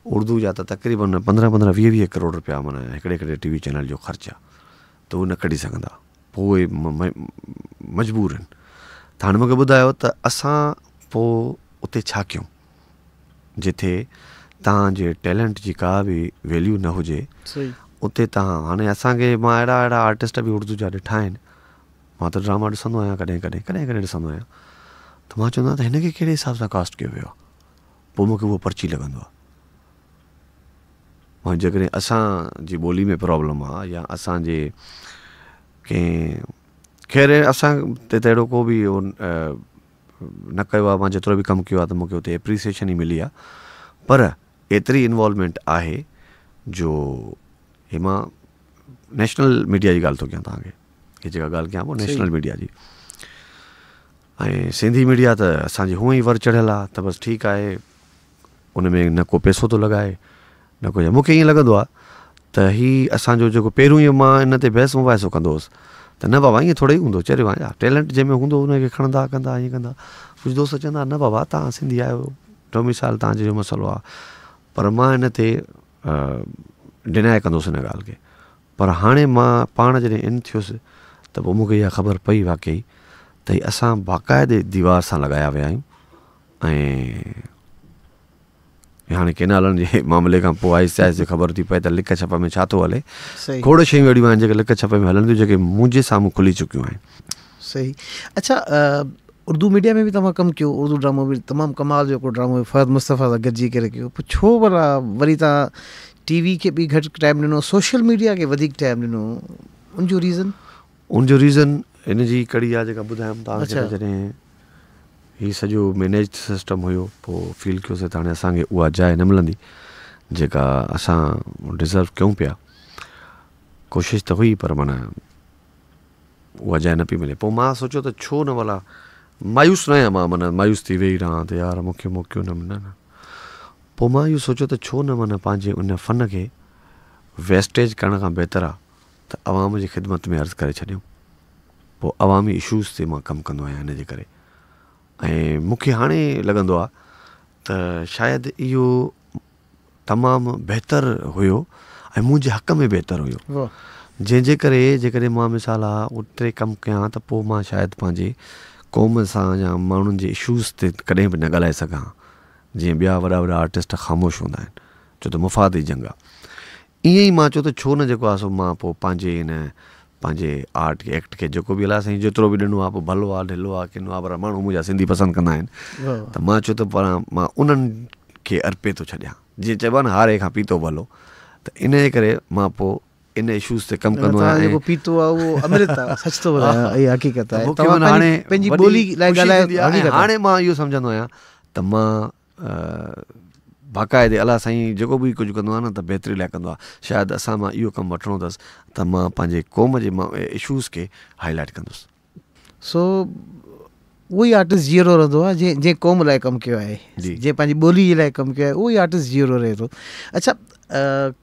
उर्दू जा त तक़रीबन 15-15, 20-20 करोड़ रुपया माना हिकिड़े TV चैनल जो ख़र्चु आहे, त उहे न कढी सघंदा, पोइ उहे मजबूर आहिनि। त हाणे मूंखे ॿुधायो त असां पोइ उते छा कयूं जिथे तव्हांजे टैलेंट जी का बि वैल्यू न हुजे। उते तव्हां हाणे असांखे, मां अहिड़ा आर्टिस्ट बि उर्दू जा ॾिठा आहिनि, मां त ड्रामा ॾिसंदो आहियां, कॾहिं ॾिसंदो आहियां, त मां चवंदो आहियां त हिनखे कहिड़े हिसाब सां कास्ट कयो वियो आहे। पोइ मूंखे उहो पर्ची लॻंदो आहे। ऐं जेकॾहिं असांजी ॿोली में प्रॉब्लम आहे या असांजे कंहिं ख़ैर असां ते त अहिड़ो को बि न कयो आहे, मां जेतिरो बि कमु कयो आहे त मूंखे हुते एप्रिसिएशन ई मिली आहे, पर एतिरी इन्वॉल्वमेंट आहे जो हे मां नेशनल मीडिया जी ॻाल्हि थो कयां तव्हांखे, हे जेका ॻाल्हि कयां पोइ नेशनल मीडिया जी। ऐं सिंधी मीडिया त असांजी हूअं ई वर चढ़ियल आहे त बसि ठीकु आहे, उन में न को पैसो थो लॻाए न को। मूंखे ईअं लॻंदो आहे त हीअ असांजो जेको पहिरियों ई मां इन ते बहस मुबाहिसो कंदो हुउसि त न बाबा ईअं थोरो ई हूंदो, चइबो आहे टैलेंट जंहिंमें हूंदो हुनखे खणंदा कंदा ईअं कंदा। कुझु दोस्त चवंदा न बाबा तव्हां सिंधी आहियो, डोमिसाइल तव्हांजो जो मसइलो आहे, पर मां हिन ते डिनाए कंदुसि हिन ॻाल्हि खे। पर हाणे मां पाण जॾहिं इन थियुसि त पोइ मूंखे इहा ख़बर पई वाकई त असां बाक़ाइदे दीवार सां लॻाया विया आहियूं। ऐं हाणे केनालनि जे मामले खां पोइ आहिस्ते आहिस्ते ख़बर थी पए त लिक छप में छा थो हले। खोड़ शयूं अहिड़ियूं आहिनि जेके लिक छप में हलनि थियूं, जेके मुंहिंजे साम्हूं खुली चुकियूं आहिनि। सही। अच्छा, उर्दू मीडिया में बि तव्हां कमु कयो, उर्दू ड्रामो बि तमामु कमाल जो हिकिड़ो ड्रामो फहद मुस्तफ़ा सां गॾिजी करे कयो, पोइ छो भला वरी तव्हां टीवी खे बि घटि टाइम ॾिनो, सोशल मीडिया खे वधीक टाइम ॾिनो, उनजो रीज़न हिन जी कड़ी आहे जेका ॿुधायमि तव्हांखे। जॾहिं हीउ सॼो मैनेज सिस्टम हुयो, पोइ फील कयोसीं त हाणे असांखे उहा जाइ न मिलंदी जेका असां डिज़र्व कयूं पिया। कोशिशि त हुई पर माना उहा जाइ न पई मिले। पोइ मां सोचियो त छो न भला मायूस न आहियां मां, माना मायूस थी वेही रहां त यार मूंखे मौक़ो न मिले न। पोइ मां इहो सोचियो त छो न माना पंहिंजे उन फ़न खे वेस्टेज करण खां बहितर आहे त अवाम जी ख़िदमत में अर्ज़ु करे छॾियूं। पोइ अवामी इशूज़ ते मां कमु कंदो आहियां हिन जे करे। ऐं मूंखे हाणे लॻंदो आहे त शायदि इहो तमामु बहितरु हुयो ऐं मुंहिंजे हक़ में बहितरु हुयो, जंहिंजे करे जेकॾहिं मां मिसाल आहे उते कमु कयां त पोइ मां शायदि पंहिंजे क़ौम सां या माण्हुनि जे इशूज़ ते कॾहिं बि न ॻाल्हाए सघां, जीअं ॿिया वॾा वॾा आर्टिस्ट ख़ामोश हूंदा आहिनि, छो त मुफ़ाद जी जंग आहे। ईअं ई मां चयो त छो न जेको आहे सो मां पोइ पंहिंजे आर्ट खे एक्ट खे जेको बि अलाए साईं जेतिरो बि ॾिनो आहे, पोइ भलो आहे ढिलो आहे किनो आहे, पर माण्हू मुंहिंजा सिंधी पसंदि कंदा आहिनि त मां चयो त पर मां उन्हनि खे अर्पे थो छॾियां, जीअं चइबो आहे न हारे खां पीतो भलो। त इन जे करे मां पोइ इन इशूज़ ते कमु कंदो आहियां। पीतो आहे उहो अमृत आहे, सच थो ॿुधायां, इहा हक़ीक़त आहे। हाणे मां इहो सम्झंदो आहियां त मां बाक़ाइदे अलाह साईं जेको बि कुझु कंदो आहे न त बहितरी लाइ कंदो आहे। शायदि असां मां इहो कमु वठिणो अथसि त मां पंहिंजे क़ौम जे इशूज़ खे हाईलाइट कंदुसि। सो उहो ई आर्टिस्ट जीअरो रहंदो आहे जंहिं क़ौम लाइ कमु कयो आहे, जंहिं पंहिंजी ॿोली जे लाइ कमु कयो आहे, उहो ई आर्टिस्ट जीअरो रहे थो। अच्छा,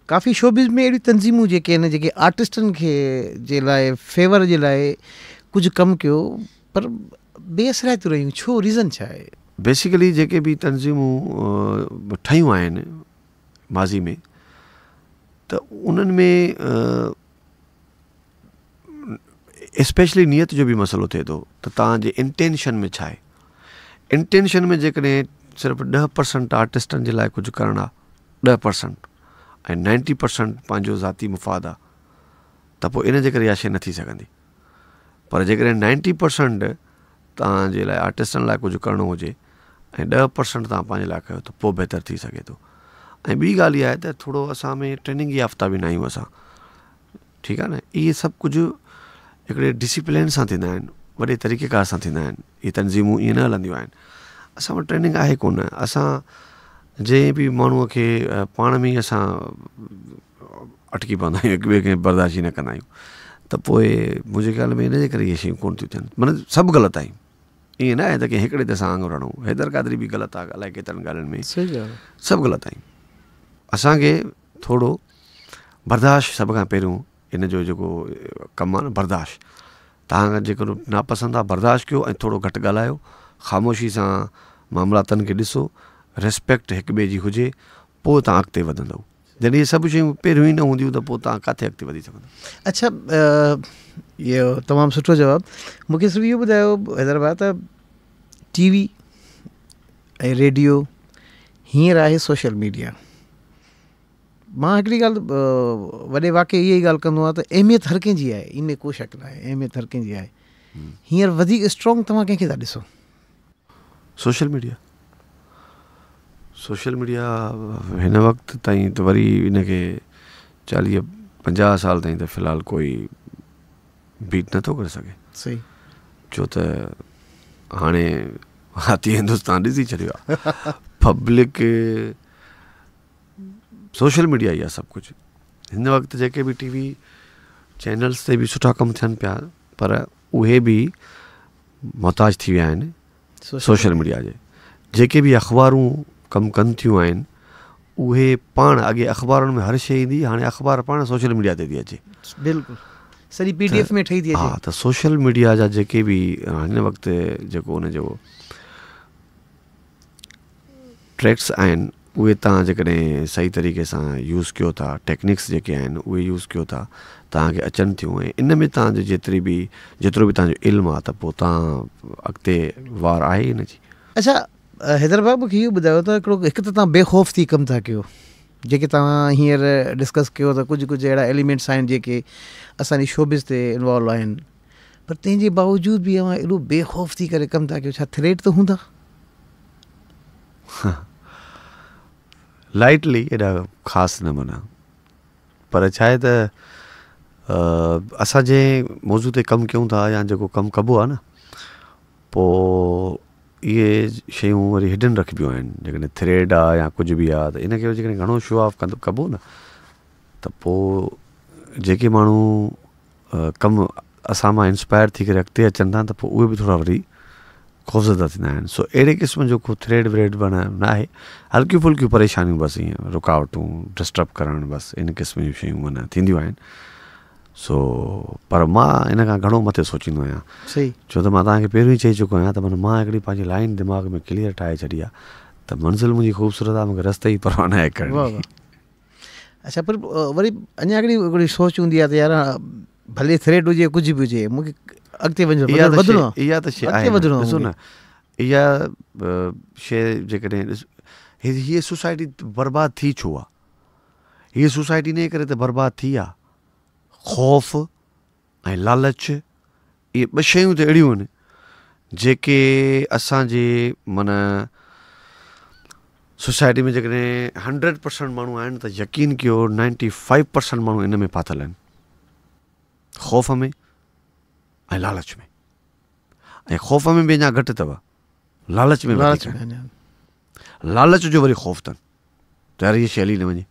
काफ़ी शोबिज़ में अहिड़ियूं तंज़ीमूं जेके आहिनि जेके आर्टिस्टनि खे जे लाइ फेवर जे लाइ कुझु कमु कयो पर बेअसराए थियूं रहियूं, छो, रीज़न छा आहे? बेसिकली जेके बि तंज़ीमूं ठहियूं आहिनि माज़ी में त उन्हनि में स्पेशली नियत जो बि मसइलो थिए थो त तव्हांजे इंटेंशन में छा आहे। इंटेंशन में जेकॾहिं सिर्फ़ु 10% आर्टिस्टनि जे लाइ कुझु करणु आहे, 10% ऐं 90% पंहिंजो ज़ाती मुफ़ाद आहे, त पोइ इन जे करे इहा शइ न थी सघंदी। पर जेकॾहिं 90% तव्हांजे लाइ आर्टिस्टनि लाइ कुझु करिणो हुजे ऐं 10% तव्हां पंहिंजे लाइ कयो त पोइ बहितरु थी सघे थो। ऐं ॿी ॻाल्हि इहा आहे त थोरो असां में ट्रेनिंग याफ़्ता बि न आहियूं असां, ठीकु आहे न। इहे सभु कुझु हिकिड़े डिसिप्लिन सां थींदा आहिनि, वॾे तरीक़ेकार सां थींदा आहिनि। इहे तंज़ीमूं ईअं न हलंदियूं आहिनि। असां वटि ट्रेनिंग आहे कोन। असां जंहिं बि माण्हूअ खे पाण में ई असां अटकी पवंदा आहियूं, हिक ॿिए खे बर्दाश्त न कंदा आहियूं, त पोइ मुंहिंजे ख़्याल में इन जे करे इहे शयूं कोन थियूं थियनि। माना सभु ग़लति आहियूं, ईअं न आहे त कंहिं हिकिड़े ते असां आङुर हणूं। हैदर क़ादरी बि ग़लति आहे, अलाए केतिरनि ॻाल्हियुनि में सभु ग़लति आहियूं। असांखे थोरो बर्दाश्त सभ खां पहिरियों इन जो जेको कमु आहे न, बर्दाश्त। तव्हां जेको नापसंदि आहे बर्दाश्त कयो ऐं थोरो घटि ॻाल्हायो, ख़ामोशी सां मामलातनि खे ॾिसो, रिस्पेक्ट हिक ॿिए जी हुजे, पोइ तव्हां अॻिते वधंदव। जॾहिं इहे सभु शयूं पहिरियों ई न हूंदियूं त पोइ तव्हां किथे अॻिते वधी सघंदव। अच्छा, इहो तमामु सुठो जवाबु। मूंखे सिर्फ़ु इहो ॿुधायो हैदर भाउ त टीवी ऐं रेडियो हींअर आहे सोशल मीडिया। मां हिकिड़ी ॻाल्हि वॾे वाक़ई इहा ई ॻाल्हि कंदो आहियां त अहमियत हर कंहिंजी आहे, इन में को शक न आहे, अहमियत हर कंहिंजी आहे। हींअर वधीक स्ट्रॉन्ग तव्हां कंहिंखे था ॾिसो? Social media. सोशल मीडिया हिन वक़्तु ताईं त वरी इनखे 40-50 साल ताईं त फ़िलहालु कोई बीट नथो करे सघे। सही छो त हाणे हाथी हिंदुस्तान ॾिसी छॾियो आहे पब्लिक सोशल मीडिया ई आहे सभु कुझु हिन वक़्तु जेके बि टीवी चैनल्स ते बि सुठा कमु थियनि पिया पर उहे बि मुहताज थी विया आहिनि सोशल मीडिया जे जेके बि अख़बारूं कमु कनि थियूं आहिनि उहे पाण अॻे अख़बारुनि में हर शइ ईंदी हाणे अख़बार पाण सोशल मीडिया ते थी अचे बिल्कुलु सॼी PDF में ठही थी अचे हा त सोशल मीडिया जा जेके बि हिन वक़्तु जेको हुनजो ट्रैक्स आहिनि उहे तव्हां जेकॾहिं सही तरीक़े सां यूज़ कयो था टेक्निक्स जेके आहिनि उहे यूज़ कयो था तव्हांखे अचनि थियूं ऐं इन में तव्हांजो जेतिरो बि तव्हांजो इल्मु आहे त पोइ तव्हां अॻिते वार आहे हिन जी अच्छा हैदर भाउ मूंखे इहो ॿुधायो त हिकु त तव्हां बेख़ौफ़ थी कमु था कयो जेके तव्हां हींअर डिस्कस कयो त कुझु अहिड़ा एलिमेंट्स आहिनि जेके असांजी शोबिस ते इन्वॉल्व आहिनि पर तंहिंजे बावजूद बि अव्हां एॾो बेख़ौफ़ थी करे कमु था कयो छा थ्रेट त हूंदा लाइटली एॾा ख़ासि न माना पर छा आहे त असां जंहिं मौज़ू ते कमु कयूं था या जेको कमु कबो आहे न पोइ इहे शयूं वरी हिडन रखबियूं आहिनि जेकॾहिं थ्रेड आहे या कुझु बि आहे त इनखे जेकॾहिं घणो शो ऑफ कबो न त पोइ जेके माण्हू कमु असां मां इंस्पायर थी करे अॻिते अचनि था त पोइ उहे बि थोरा वरी ख़ौफ़ज़दा थींदा आहिनि सो अहिड़े क़िस्म जो को थ्रेड व्रेड माना न आहे हल्कियूं फुल्कियूं परेशानियूं बसि ईअं रुकावटूं डिस्टर्ब करणु बसि इन क़िस्म जूं शयूं माना थींदियूं आहिनि सो पर मां इन खां घणो मथे सोचींदो आहियां सही छो त मां तव्हांखे पहिरियों ई चई चुको आहियां त माना मां हिकिड़ी पंहिंजी लाइन दिमाग़ में क्लियर ठाहे छॾी आहे त मंज़िल मुंहिंजी ख़ूबसूरत आहे मूंखे रस्ते ई परवाह न आहे करणी अच्छा पर वरी अञा हिकिड़ी सोच हूंदी आहे त यार भले थ्रेड हुजे कुझु बि हुजे मूंखे अॻिते वञिणो इहा त शइ आहे ॾिसो न इहा शइ जेकॾहिं हीअ सोसाइटी बर्बादु थी छो आहे हीअ सोसाइटी इन करे त बर्बादु थी आहे ख़ौफ़ ऐं लालच इहे ॿ शयूं त अहिड़ियूं आहिनि जेके असांजे माना सोसाइटी में जेकॾहिं 100% माण्हू आहिनि त यकीन कयो 95% माण्हू इन में फाथल आहिनि ख़ौफ़ में ऐं लालच में ऐं ख़ौफ़ में बि अञा घटि अथव लालच में लालच जो वरी ख़ौफ़ अथनि त यार इहा शइ हली न वञे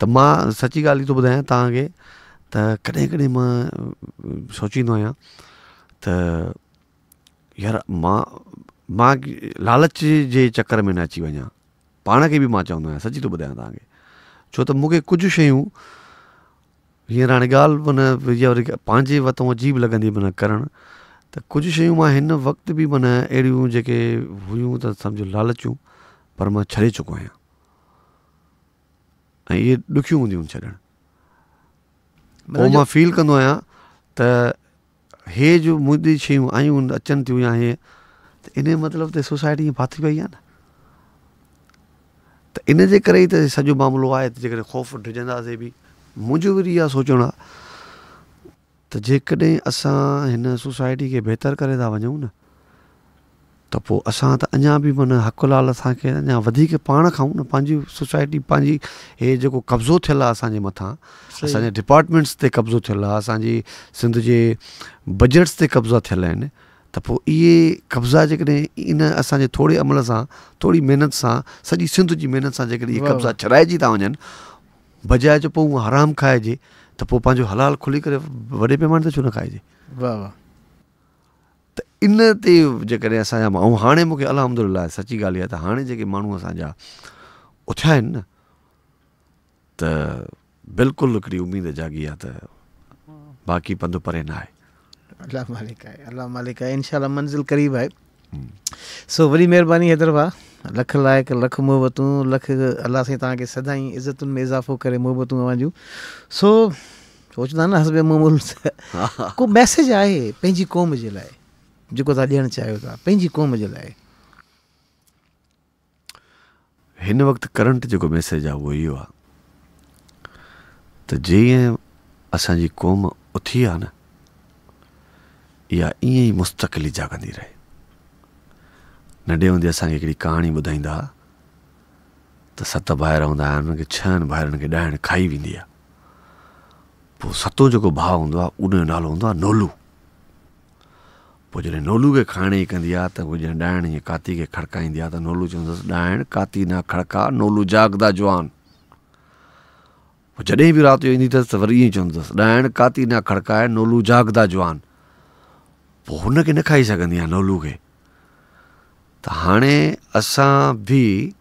त मां सची ॻाल्हि थो ॿुधायां तव्हांखे त कॾहिं कॾहिं मां सोचींदो आहियां त यार मां लालच जे चकर में न अची वञा पाण खे बि मां चवंदो आहियां सची थो ॿुधायां तव्हांखे छो त मूंखे कुझु शयूं हींअर हाणे ॻाल्हि माना इहा वरी पंहिंजे वतो अजीब लॻंदी माना करणु त कुझु शयूं मां हिन वक़्तु बि माना अहिड़ियूं जेके हुयूं त सम्झो लालचूं पर मां छॾे चुको आहियां ऐं इहे ॾुखियूं हूंदियूं आहिनि छॾणु पोइ मां फील कंदो आहियां त हे जो मुंहिंजी शयूं आयूं अचनि थियूं या हे त इन मतिलबु त सोसाइटी फाथी पई आहे न त इन जे करे ई त सॼो मामिलो आहे त जेकॾहिं ख़ौफ़ डिॼंदासीं बि मुंहिंजो वरी इहा सोचणु आहे त जेकॾहिं असां हिन सोसाइटी खे बहितर करे था वञूं न त पोइ असां त अञा बि माना हक़ लाल असांखे अञा वधीक पाण खाऊं न पंहिंजी सोसाइटी पंहिंजी हे जेको कब्ज़ो थियल आहे असांजे मथां असांजे डिपार्टमेंट्स ते कब्ज़ो थियल आहे असांजी सिंध जे बजट्स ते कब्ज़ा थियल आहिनि त पोइ इहे कब्ज़ा जेकॾहिं इन असांजे थोरे अमल सां थोरी महिनत सां सॼी सिंध जी महिनत सां जेकॾहिं इहे कब्ज़ा छॾाइजी था वञनि बजाए जो पोइ उहो हराम खाइजे त पोइ पंहिंजो हलाल खुली करे वॾे पैमाने ते छो न खाइजे वाह वाह त इन ते जेकॾहिं असांजा ऐं हाणे मूंखे अल्हम्दुलिल्लाह सची ॻाल्हि आहे त हाणे जेके माण्हू असांजा उथिया आहिनि न त बिल्कुलु हिकिड़ी उमेद जागी आहे त बाक़ी पंधु परे न आहे अल्लाह मालिक आहे इंशाल्लाह मंज़िल क़रीब आहे सो वरी महिरबानी हैदर भाउ लख लाइक़ लख मोहबतूं लख अलाह साईं तव्हांखे सदाईं इज़तुनि में इज़ाफ़ो करे मोहबतूं अवांजूं सो सोचंदा न हसबे मामूल को मैसेज आहे पंहिंजी क़ौम जे लाइ जेको तव्हां ॾियणु चाहियो था पंहिंजी क़ौम जे लाइ हिन वक़्तु करंट जेको मैसेज आहे उहो इहो आहे त जीअं असांजी क़ौम उथी आहे न इहा ईअं ई मुस्तक़िली जाॻंदी रहे नंढे हूंदे असांखे हिकिड़ी कहाणी ॿुधाईंदा हुआ त 7 भाइर हूंदा हुआ उन्हनि खे 6 भाइरनि खे ॾाइण खाई वेंदी आहे पोइ सतो जेको भाउ हूंदो आहे उनजो नालो हूंदो आहे नोलू। पोइ जॾहिं नोलू खे खाइण जी कंदी आहे त पोइ जॾहिं ॾाइण ईअं काती खे खड़काईंदी आहे त नोलू चवंदुसि ॾाइण काती न खड़का, नोलू जागदा जवान। पोइ जॾहिं बि राति जो ईंदी अथसि त वरी ईअं चवंदुसि ॾाइण काती न खड़काए, नोलू जागदा जवान। पोइ हुनखे न खाई सघंदी आहे नोलू खे। त हाणे असां बि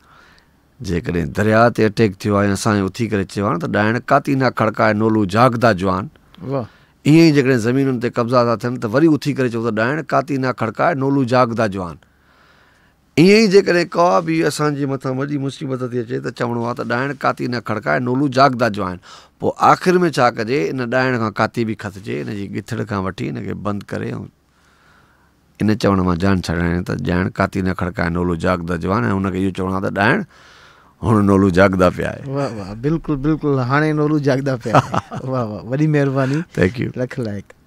जेकॾहिं दरिया ते अटैक थियो आहे ऐं असां उथी करे चयो आहे न त ॾाइण काती न खड़काए, नोलू जागदा जवान। वाह। ईअं ई जेकॾहिं ज़मीनुनि ते कब्ज़ा था थियनि त वरी उथी करे चओ त ॾाइण काती न खड़काए, नोलू जागदा जवान। ईअं ई जेकॾहिं का बि असांजे मथां वॾी मुसीबत थी अचे त चवणो आहे त ॾाइण काती न खड़काए, नोलू जागदा जवान। पोइ आख़िर में छा कजे, इन ॾाइण खां काती बि खसिजे, इनजी गिथड़ खां वठी इनखे बंदि करे ऐं इन चवण मां जान छॾाइण त ॾाइण काती न खड़काए, नोलू जागदा जवान। ऐं हुनखे इहो चवणो आहे त ॾाइण हुन नोलू जागदा पिया आहे। वाह वाह, बिल्कुलु बिल्कुलु, हाणे नोलू जागदा पिया आहे। वाह वाह, वॾी महिरबानी, थैंक यू। लख लाइक़।